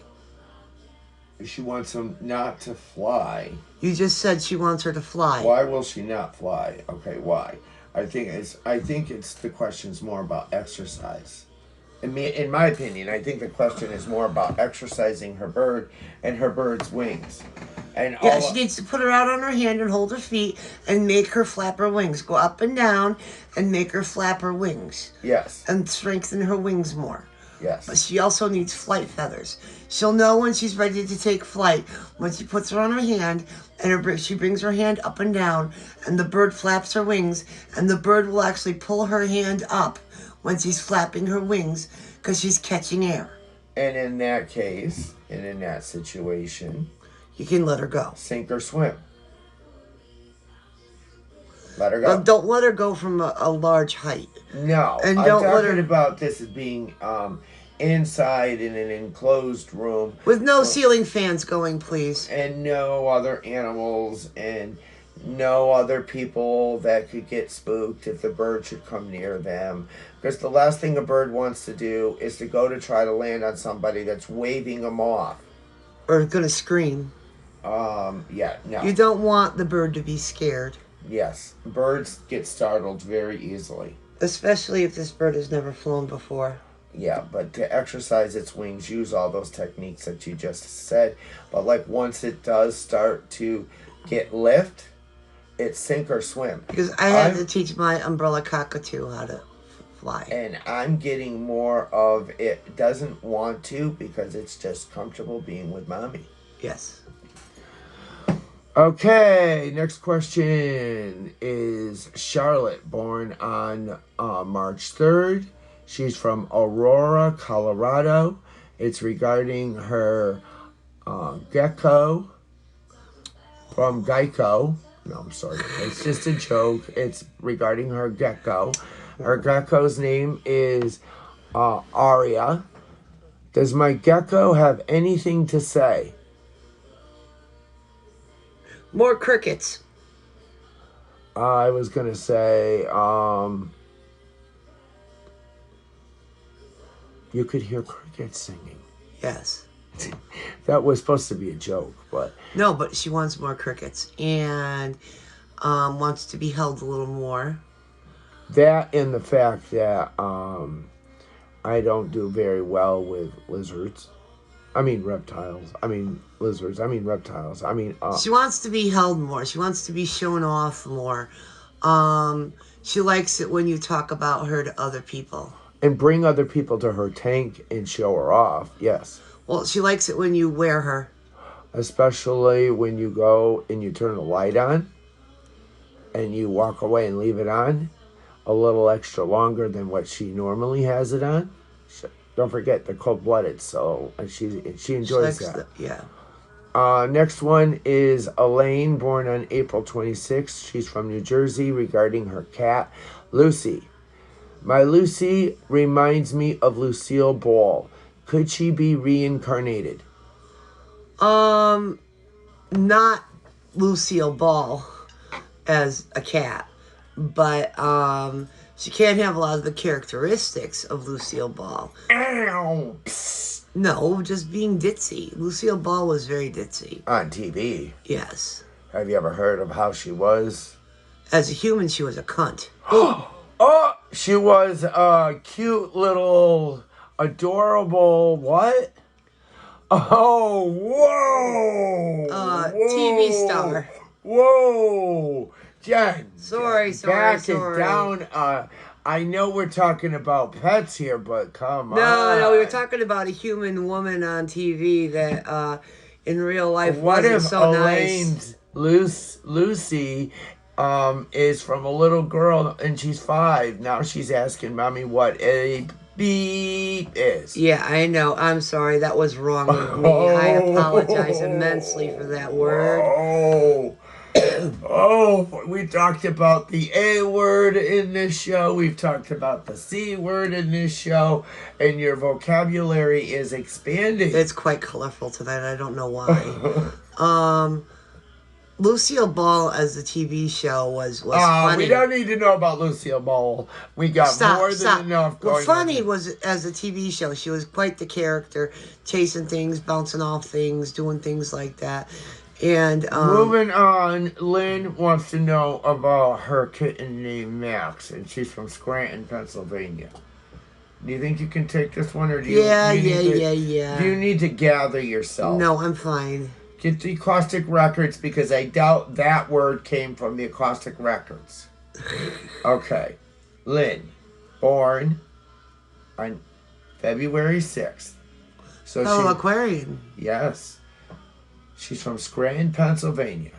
she wants them not to fly. You just said she wants her to fly. Why will she not fly? Okay, why? I think it's the question's more about exercise. In my opinion, I think the question is more about exercising her bird and her bird's wings. And Yeah, she needs to put her out on her hand and hold her feet and make her flap her wings. Go up and down and make her flap her wings. Yes. And strengthen her wings more. Yes. But she also needs flight feathers. She'll know when she's ready to take flight when she puts her on her hand and she brings her hand up and down and the bird flaps her wings and the bird will actually pull her hand up when she's flapping her wings because she's catching air. And in that case, and in that situation, you can let her go. Sink or swim. Let her go. But don't let her go from a large height. No. And I'm don't let talking her about this as being inside in an enclosed room. With no ceiling fans going, please. And no other animals and no other people that could get spooked if the bird should come near them. Because the last thing a bird wants to do is to go to try to land on somebody that's waving them off. Or gonna scream. Yeah, no. You don't want the bird to be scared. Yes. Birds get startled very easily. Especially if this bird has never flown before. Yeah, but to exercise its wings, use all those techniques that you just said. But like once it does start to get lift, it's sink or swim. Because I had to teach my umbrella cockatoo how to fly. And I'm getting more of it doesn't want to because it's just comfortable being with mommy. Yes. Okay, next question is Charlotte, born on March 3rd. She's from Aurora, Colorado. It's regarding her gecko from Geico. No, I'm sorry. It's just a joke. It's regarding her gecko. Her gecko's name is Aria. Does my gecko have anything to say? More crickets. I was going to say, you could hear crickets singing. Yes. That was supposed to be a joke, but... No, but she wants more crickets and wants to be held a little more. That and the fact that I don't do very well with lizards. I mean reptiles. I mean lizards. I mean reptiles. I mean... She wants to be held more. She wants to be shown off more. She likes it when you talk about her to other people. And bring other people to her tank and show her off, yes. Well, she likes it when you wear her. Especially when you go and you turn the light on and you walk away and leave it on a little extra longer than what she normally has it on. Don't forget, they're cold-blooded, so and she enjoys that. Yeah. Next one is Elaine, born on April 26th. She's from New Jersey, regarding her cat, Lucy. My Lucy reminds me of Lucille Ball. Could she be reincarnated? Not Lucille Ball as a cat, but she can't have a lot of the characteristics of Lucille Ball. Ow! Psst. No, just being ditzy. Lucille Ball was very ditzy. On TV? Yes. Have you ever heard of how she was? As a human, she was a cunt. Oh, she was a cute little, adorable, what? Oh, whoa! TV star. Whoa! Jen. Sorry. Back it down. I know we're talking about pets here, but come on. No, we were talking about a human woman on TV that in real life wasn't so nice. Lucy is from a little girl and she's 5. Now she's asking mommy what a beep is. Yeah, I know. I'm sorry. That was wrong of me. I apologize immensely for that word. Oh. Oh, we talked about the A word in this show. We've talked about the C word in this show. And your vocabulary is expanding. It's quite colorful tonight. I don't know why. Lucille Ball as the TV show was funny. We don't need to know about Lucille Ball. We got more than enough going Well, funny was as a TV show. She was quite the character, chasing things, bouncing off things, doing things like that. And moving on, Lynn wants to know about her kitten named Max, and she's from Scranton, Pennsylvania. Do you think you can take this one, or do you? Yeah. Do you need to gather yourself? No, I'm fine. Get the acoustic records, because I doubt that word came from the acoustic records. Okay. Lynn, born on February 6th. So Aquarian. Yes. She's from Scranton, Pennsylvania.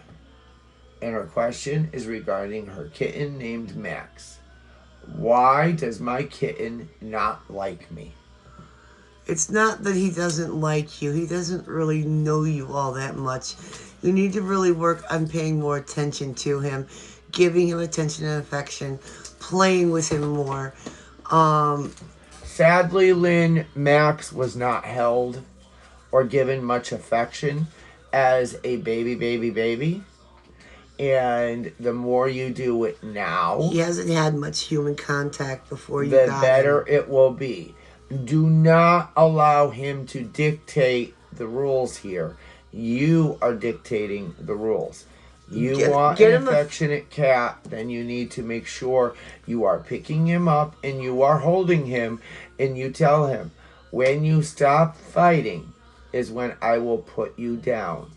And her question is regarding her kitten named Max. Why does my kitten not like me? It's not that he doesn't like you. He doesn't really know you all that much. You need to really work on paying more attention to him, giving him attention and affection, playing with him more. Sadly, Lynn, Max was not held or given much affection as a baby. And the more you do it now, he hasn't had much human contact before you the got better him. it will be. Do not allow him to dictate the rules here. You are dictating the rules. You want an affectionate cat, then you need to make sure you are picking him up and you are holding him, and you tell him, when you stop fighting is when I will put you down.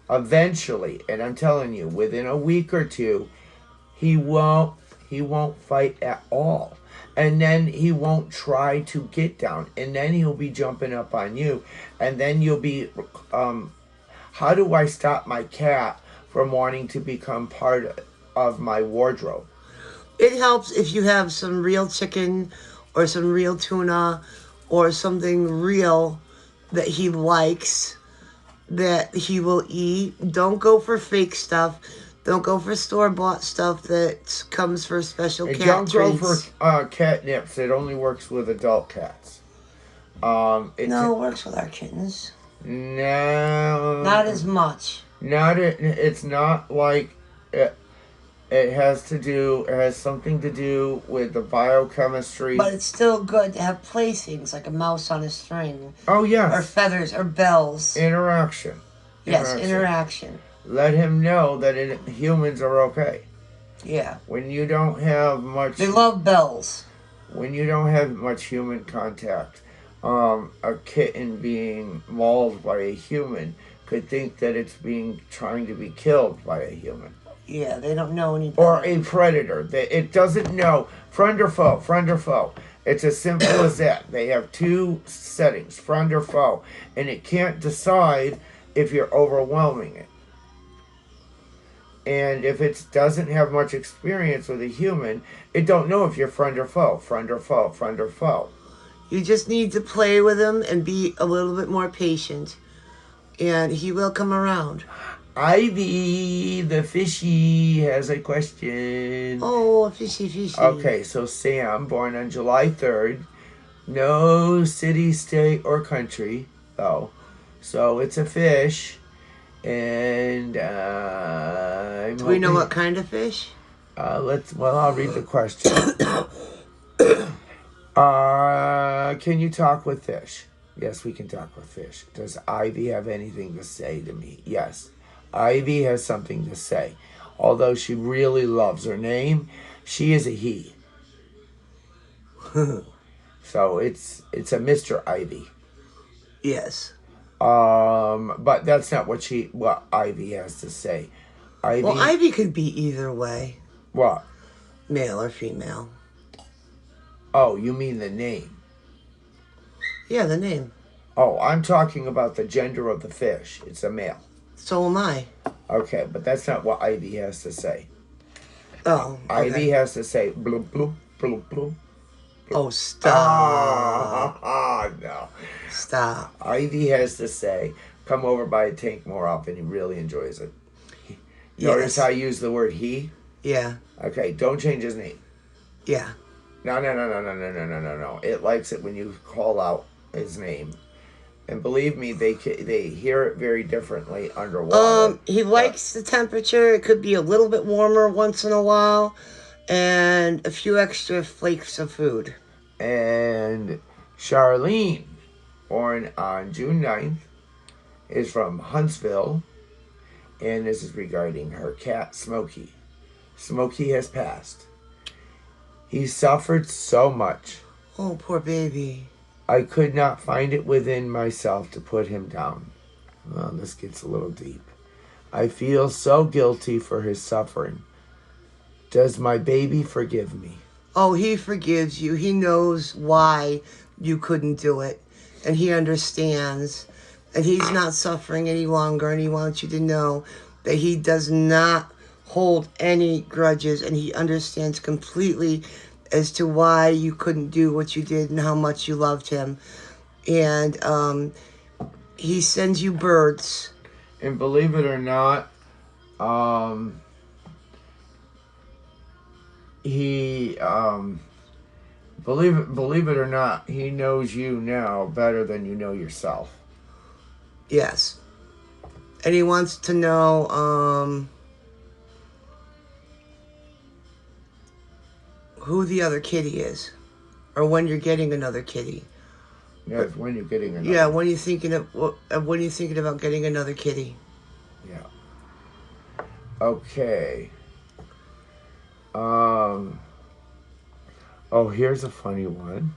Eventually, and I'm telling you, within a week or two, he won't fight at all. And then he won't try to get down. And then he'll be jumping up on you. And then you'll be, how do I stop my cat from wanting to become part of my wardrobe? It helps if you have some real chicken or some real tuna or something real that he likes, that he will eat. Don't go for fake stuff. Don't go for store-bought stuff that comes for special cat treats. Don't go for catnips. It only works with adult cats. It works with our kittens. No. Not as much. It's not like it has something to do with the biochemistry. But it's still good to have playthings like a mouse on a string. Oh, yes. Or feathers or bells. Interaction. Yes, interaction. Let him know that humans are okay. Yeah. When you don't have much... They love bells. When you don't have much human contact, a kitten being mauled by a human could think that it's trying to be killed by a human. Yeah, they don't know any better. Or a predator. It doesn't know. Friend or foe. It's as simple as that. They have two settings, friend or foe. And it can't decide if you're overwhelming it. And if it doesn't have much experience with a human, it don't know if you're friend or foe. You just need to play with him and be a little bit more patient. And he will come around. Ivy, the fishy, has a question. Oh, a fishy. Okay, so Sam, born on July 3rd. No city, state, or country, though. So it's a fish. And do we know what kind of fish? I'll read the question. Can you talk with fish? Yes, we can talk with fish. Does Ivy have anything to say to me? Yes, Ivy has something to say. Although she really loves her name, she is a he. So it's a Mr. Ivy. Yes. But that's not what Ivy has to say. Ivy could be either way. What? Male or female. Oh, you mean the name? Yeah, the name. Oh, I'm talking about the gender of the fish. It's a male. So am I. Okay, but that's not what Ivy has to say. Oh, okay. Ivy has to say bloop, bloop, bloop, bloop. Oh, stop. No. Stop. Ivy has to say, come over by a tank more often. He really enjoys it. Notice Yes. I use the word he? Yeah. Okay, don't change his name. Yeah. No. It likes it when you call out his name. And believe me, they hear it very differently underwater. He likes the temperature. It could be a little bit warmer once in a while, and a few extra flakes of food. And Charlene, born on June 9th, is from Huntsville, and this is regarding her cat, Smokey. Smokey has passed. He suffered so much. Oh, poor baby. I could not find it within myself to put him down. Well, this gets a little deep. I feel so guilty for his suffering. Does my baby forgive me? Oh, he forgives you. He knows why you couldn't do it, and he understands. And he's not suffering any longer, and he wants you to know that he does not hold any grudges, and he understands completely as to why you couldn't do what you did and how much you loved him. And he sends you birds. And believe it or not, he believe it or not, he knows you now better than you know yourself. Yes. And he wants to know who the other kitty is, or when you're getting another kitty. Yeah, when you're getting another. Yeah, when you're thinking about getting another kitty. Yeah. Okay. Oh, here's a funny one.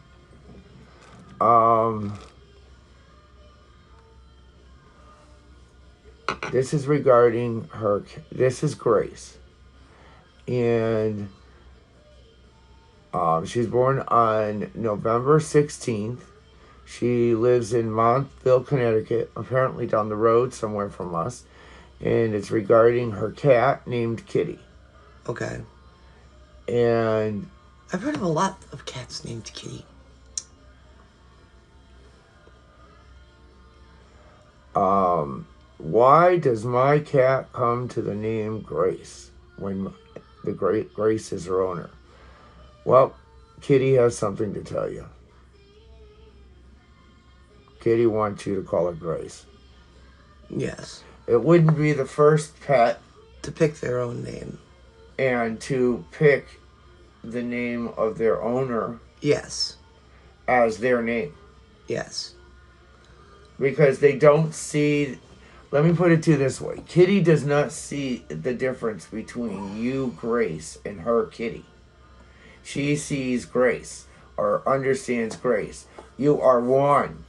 This is regarding her. This is Grace, and she's born on November 16th. She lives in Montville, Connecticut, apparently down the road somewhere from us, and it's regarding her cat named Kitty. Okay. And I've heard of a lot of cats named Kitty. Why does my cat come to the name Grace when the Grace is her owner? Well, Kitty has something to tell you. Kitty wants you to call her Grace. Yes. It wouldn't be the first pet To pick their own name. and to pick the name of their owner Yes. as their name. Yes. Because they don't see, let me put it to you this way. Kitty does not see the difference between you, Grace, and her, Kitty. She sees Grace or understands Grace. You are one.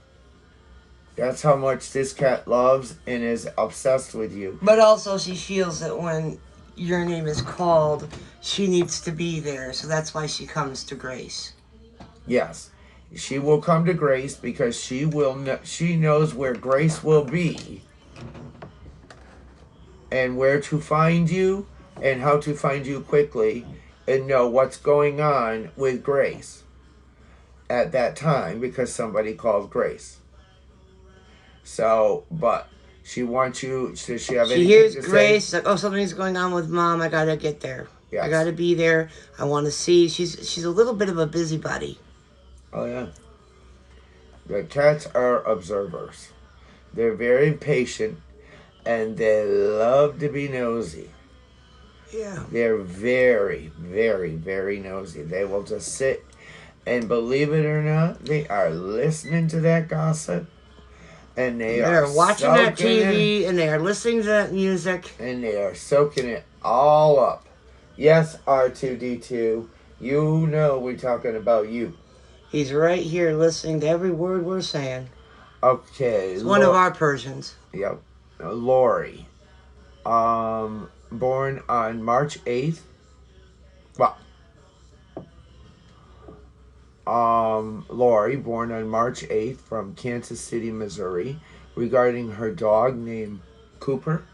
That's how much this cat loves and is obsessed with you. But also she feels that when your name is called, she needs to be there. So that's why she comes to Grace. Yes. She will come to Grace because she knows where Grace will be and where to find you and how to find you quickly and know what's going on with Grace at that time because somebody called Grace. So, but she wants you, does she have anything She hears to Grace, say? like, oh, something's going on with Mom. I gotta get there. Yes. I gotta be there. I want to see. She's a little bit of a busybody. Oh, yeah. The cats are observers. They're very patient and they love to be nosy. Yeah. They're very, very, very nosy. They will just sit and believe it or not, they are listening to that gossip. And They're watching that TV and they are listening to that music. And they are soaking it all up. Yes, R2D2, you know we're talking about you. He's right here listening to every word we're saying. Okay. It's one of our Persians. Yep. Lori. Born on March 8th. Well. Lori, born on March 8th from Kansas City, Missouri, regarding her dog named Cooper.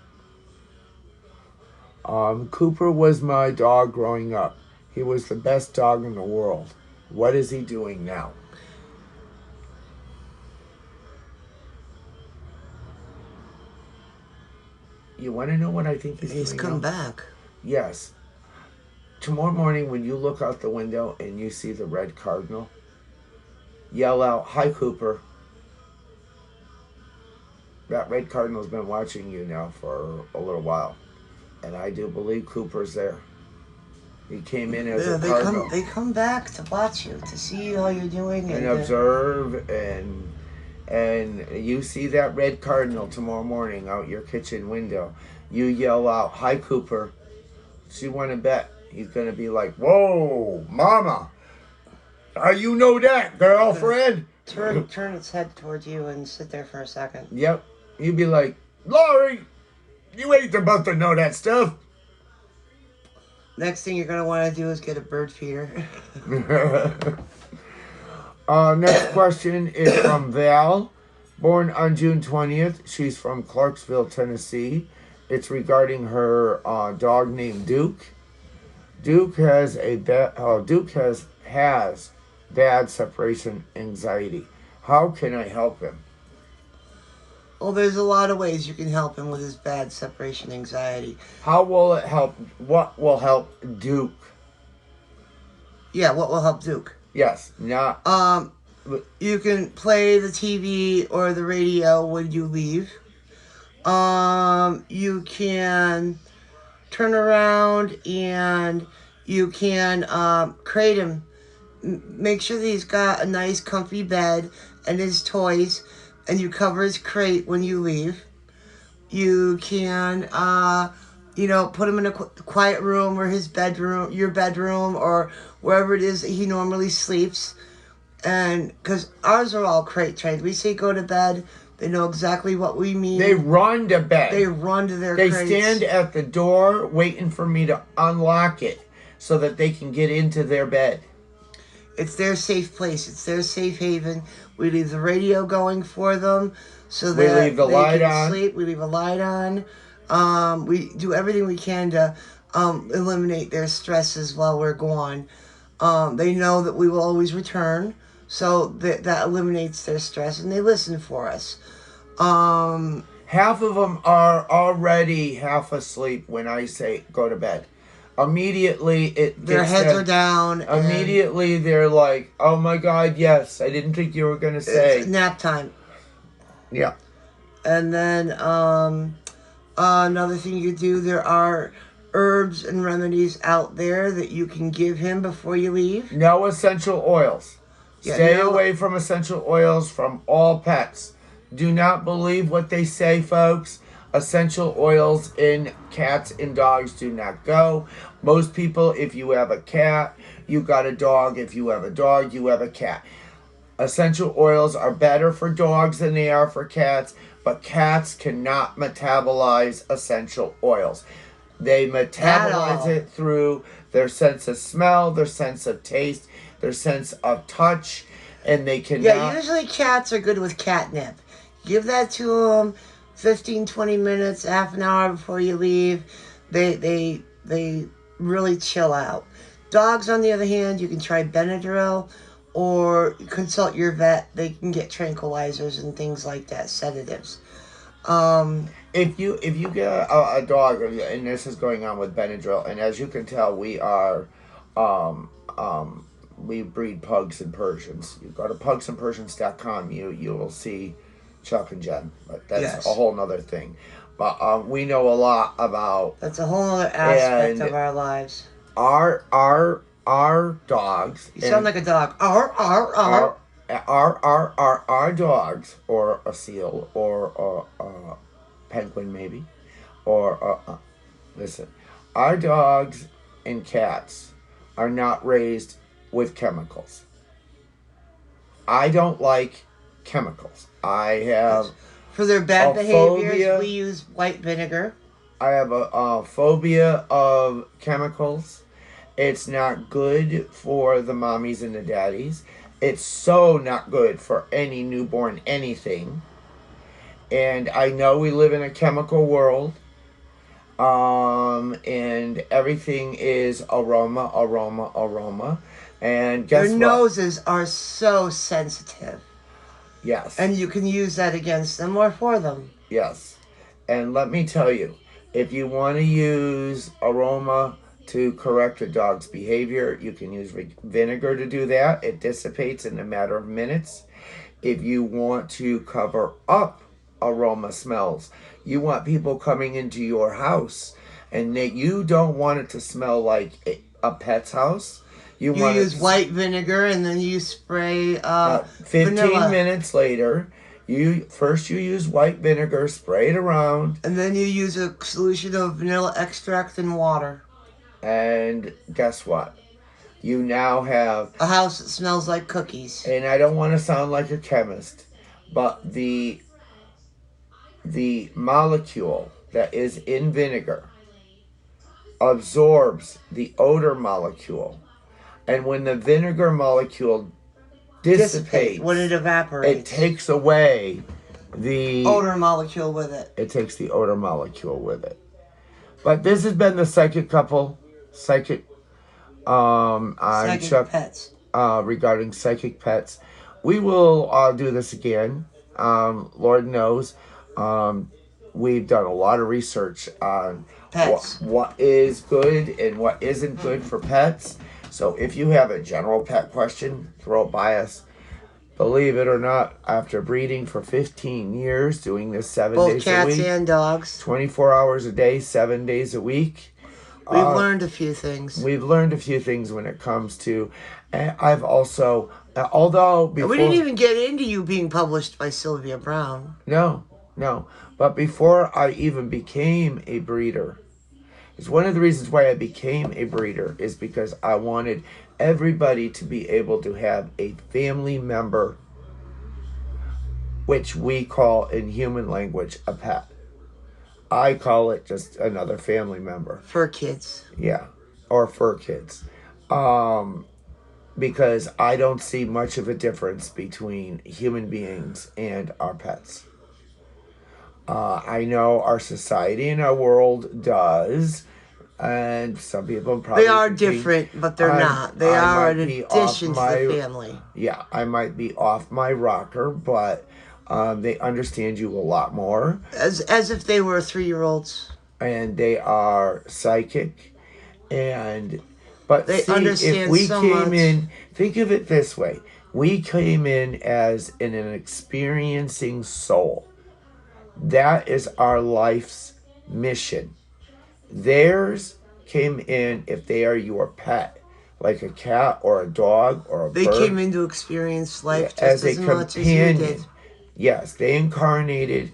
Cooper was my dog growing up. He was the best dog in the world. What is he doing now? you want to know what I think he's doing? He's come back. Yes. Tomorrow morning, when you look out the window and you see the red cardinal, yell out, "Hi, Cooper." That red cardinal's been watching you now for a little while. And I do believe Cooper's there. He came in as a cardinal. They come back to watch you, to see how you're doing. And observe, and you see that red cardinal tomorrow morning out your kitchen window. You yell out, "Hi, Cooper." She want to bet he's going to be like, "Whoa, mama. You know that, girlfriend." Turn its head towards you and sit there for a second. Yep. You'd be like, "Laurie, you ain't about to know that stuff." Next thing you're going to want to do is get a bird feeder. Next question is from Val. Born on June 20th. She's from Clarksville, Tennessee. It's regarding her dog named Duke. Duke has bad separation anxiety. How can I help him? Well, there's a lot of ways you can help him with his bad separation anxiety. How will it help? What will help Duke? Yeah, what will help Duke? Yes, not. You can play the TV or the radio when you leave. You can turn around and you can crate him. Make sure that he's got a nice comfy bed and his toys, and you cover his crate when you leave. You can, put him in a quiet room or his bedroom, your bedroom, or wherever it is that he normally sleeps. And because ours are all crate trained, we say go to bed. They know exactly what we mean. They run to bed. They run to their They crates. stand at the door waiting for me to unlock it so that they can get into their bed. It's their safe place. It's their safe haven. We leave the radio going for them so that they can sleep. We leave a light on. We do everything we can to eliminate their stresses while we're gone. They know that we will always return, so that eliminates their stress, and they listen for us. Half of them are already half asleep when I say go to bed. Immediately, their heads are down. Immediately, they're like, "Oh my God, yes! I didn't think you were gonna say." It's nap time. Yeah. And then another thing you do, there are herbs and remedies out there that you can give him before you leave. No essential oils. Yeah, Stay away from essential oils from all pets. Do not believe what they say, folks. Essential oils in cats and dogs do not go. Most people, if you have a cat, you got a dog. If you have a dog, you have a cat. Essential oils are better for dogs than they are for cats, but cats cannot metabolize essential oils. They metabolize it through their sense of smell, their sense of taste, their sense of touch, and they cannot... Yeah, usually cats are good with catnip. Give that to them 15, 20 minutes, half an hour before you leave. They really chill out. Dogs, on the other hand, you can try Benadryl or consult your vet. They can get tranquilizers and things like that, sedatives. If you get a dog, and this is going on with Benadryl, and as you can tell, we are we breed pugs and Persians. You go to pugsandpersians.com, you will see Chuck and Jen, but that's a whole nother thing. But we know a lot about... That's a whole other aspect of our lives. Our dogs... You sound like a dog. Our dogs, or a seal, or a penguin maybe, or listen, our dogs and cats are not raised with chemicals. I don't like chemicals. I have... For their bad behaviors, we use white vinegar. I have a phobia of chemicals. It's not good for the mommies and the daddies. It's so not good for any newborn anything. And I know we live in a chemical world. And everything is aroma. And guess what? Their noses are so sensitive. Yes. And you can use that against them or for them. Yes. And let me tell you, If you want to use aroma to correct a dog's behavior, you can use vinegar to do that. It dissipates in a matter of minutes. If you want to cover up aroma smells, you want people coming into your house and you don't want it to smell like a pet's house. You use white vinegar and then you spray 15 vanilla. minutes later, you use white vinegar, spray it around, and then you use a solution of vanilla extract and water. And guess what? You now have a house that smells like cookies. And I don't want to sound like a chemist, but the molecule that is in vinegar absorbs the odor molecule. And when the vinegar molecule dissipates, when it evaporates, it takes away the odor molecule with it. It takes the odor molecule with it. But this has been the Psychic Couple. I'm Chuck. Pets. Regarding psychic pets. We will do this again. Lord knows. We've done a lot of research on pets. What is good and what isn't good for pets. So if you have a general pet question, throw it by us. Believe it or not, after breeding for 15 years, doing this 7 days a week. Both cats and dogs. 24 hours a day, 7 days a week. We've learned a few things. We've learned a few things when it comes to... I've also... Although before... We didn't even get into you being published by Sylvia Brown. No. But before I even became a breeder... It's one of the reasons why I became a breeder is because I wanted everybody to be able to have a family member, which we call in human language a pet. I call it just another family member. Fur kids. Yeah, or fur kids. Because I don't see much of a difference between human beings and our pets. I know our society and our world does, and some people probably... They are different, but they're not. They are an addition to the family. Yeah, I might be off my rocker, but they understand you a lot more. As if they were 3-year-olds. And they are psychic, but they understand if we so came much. in, think of it this way: we came in as an experiencing soul. That is our life's mission. Theirs came in if they are your pet, like a cat or a dog or a bird. They came in to experience life just as a as much companion. as you did. Yes, they incarnated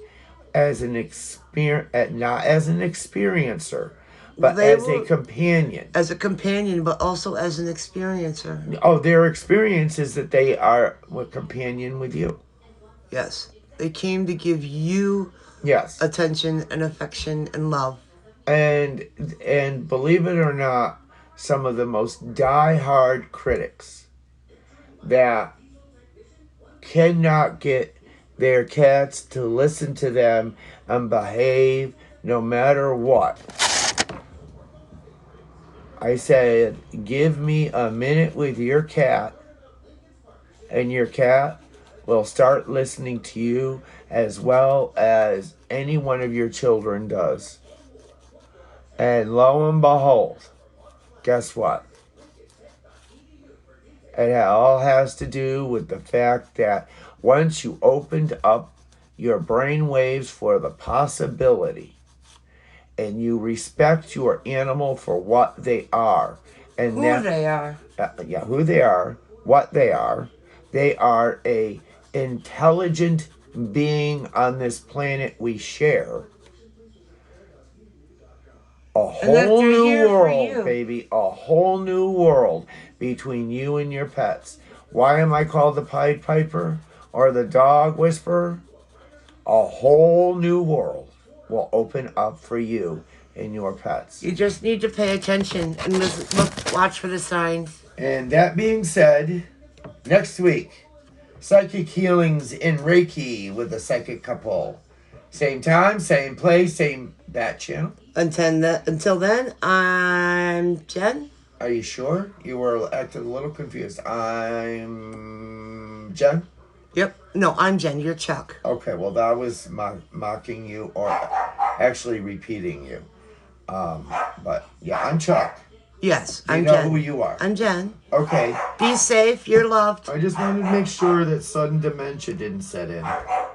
as not as an experiencer, but as a companion. As a companion, but also as an experiencer. Oh, their experience is that they are a companion with you. Yes. They came to give you attention and affection and love. And believe it or not, some of the most die-hard critics that cannot get their cats to listen to them and behave no matter what. I said, give me a minute with your cat, and your cat will start listening to you as well as any one of your children does. And lo and behold, guess what? It all has to do with the fact that once you opened up your brain waves for the possibility and you respect your animal for what they are. And who they are. Who they are, what they are. They are a intelligent being on this planet we share. A whole new world, baby. A whole new world between you and your pets. Why am I called the Pied Piper or the Dog Whisperer? A whole new world will open up for you and your pets. You just need to pay attention and watch for the signs. And that being said, next week, Psychic Healings in Reiki with the Psychic Couple. Same time, same place, same bat channel. Until then, I'm Jen. Are you sure? You were acting a little confused. I'm Jen? Yep. No, I'm Jen. You're Chuck. Okay, well, that was mocking you or actually repeating you. But yeah, I'm Chuck. Yes, They I'm know Jen. who you are. I'm Jen. Okay. Be safe. You're loved. I just wanted to make sure that sudden dementia didn't set in.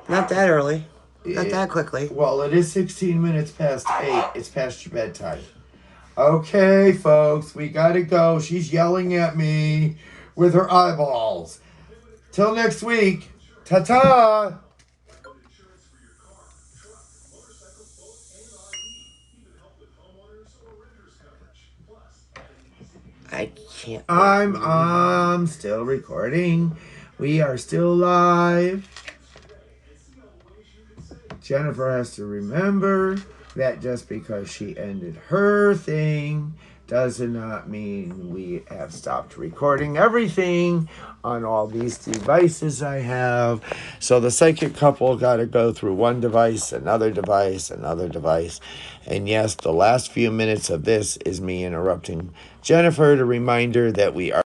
Not that early. Not that quickly. Well, it is 16 minutes past 8. It's past your bedtime. Okay, folks, we gotta go. She's yelling at me with her eyeballs. Till next week. Ta-ta! I can't. I'm still recording. We are still live. Jennifer has to remember that just because she ended her thing does not mean we have stopped recording everything on all these devices I have. So the psychic couple got to go through one device, another device, another device. And yes, the last few minutes of this is me interrupting Jennifer to remind her that we are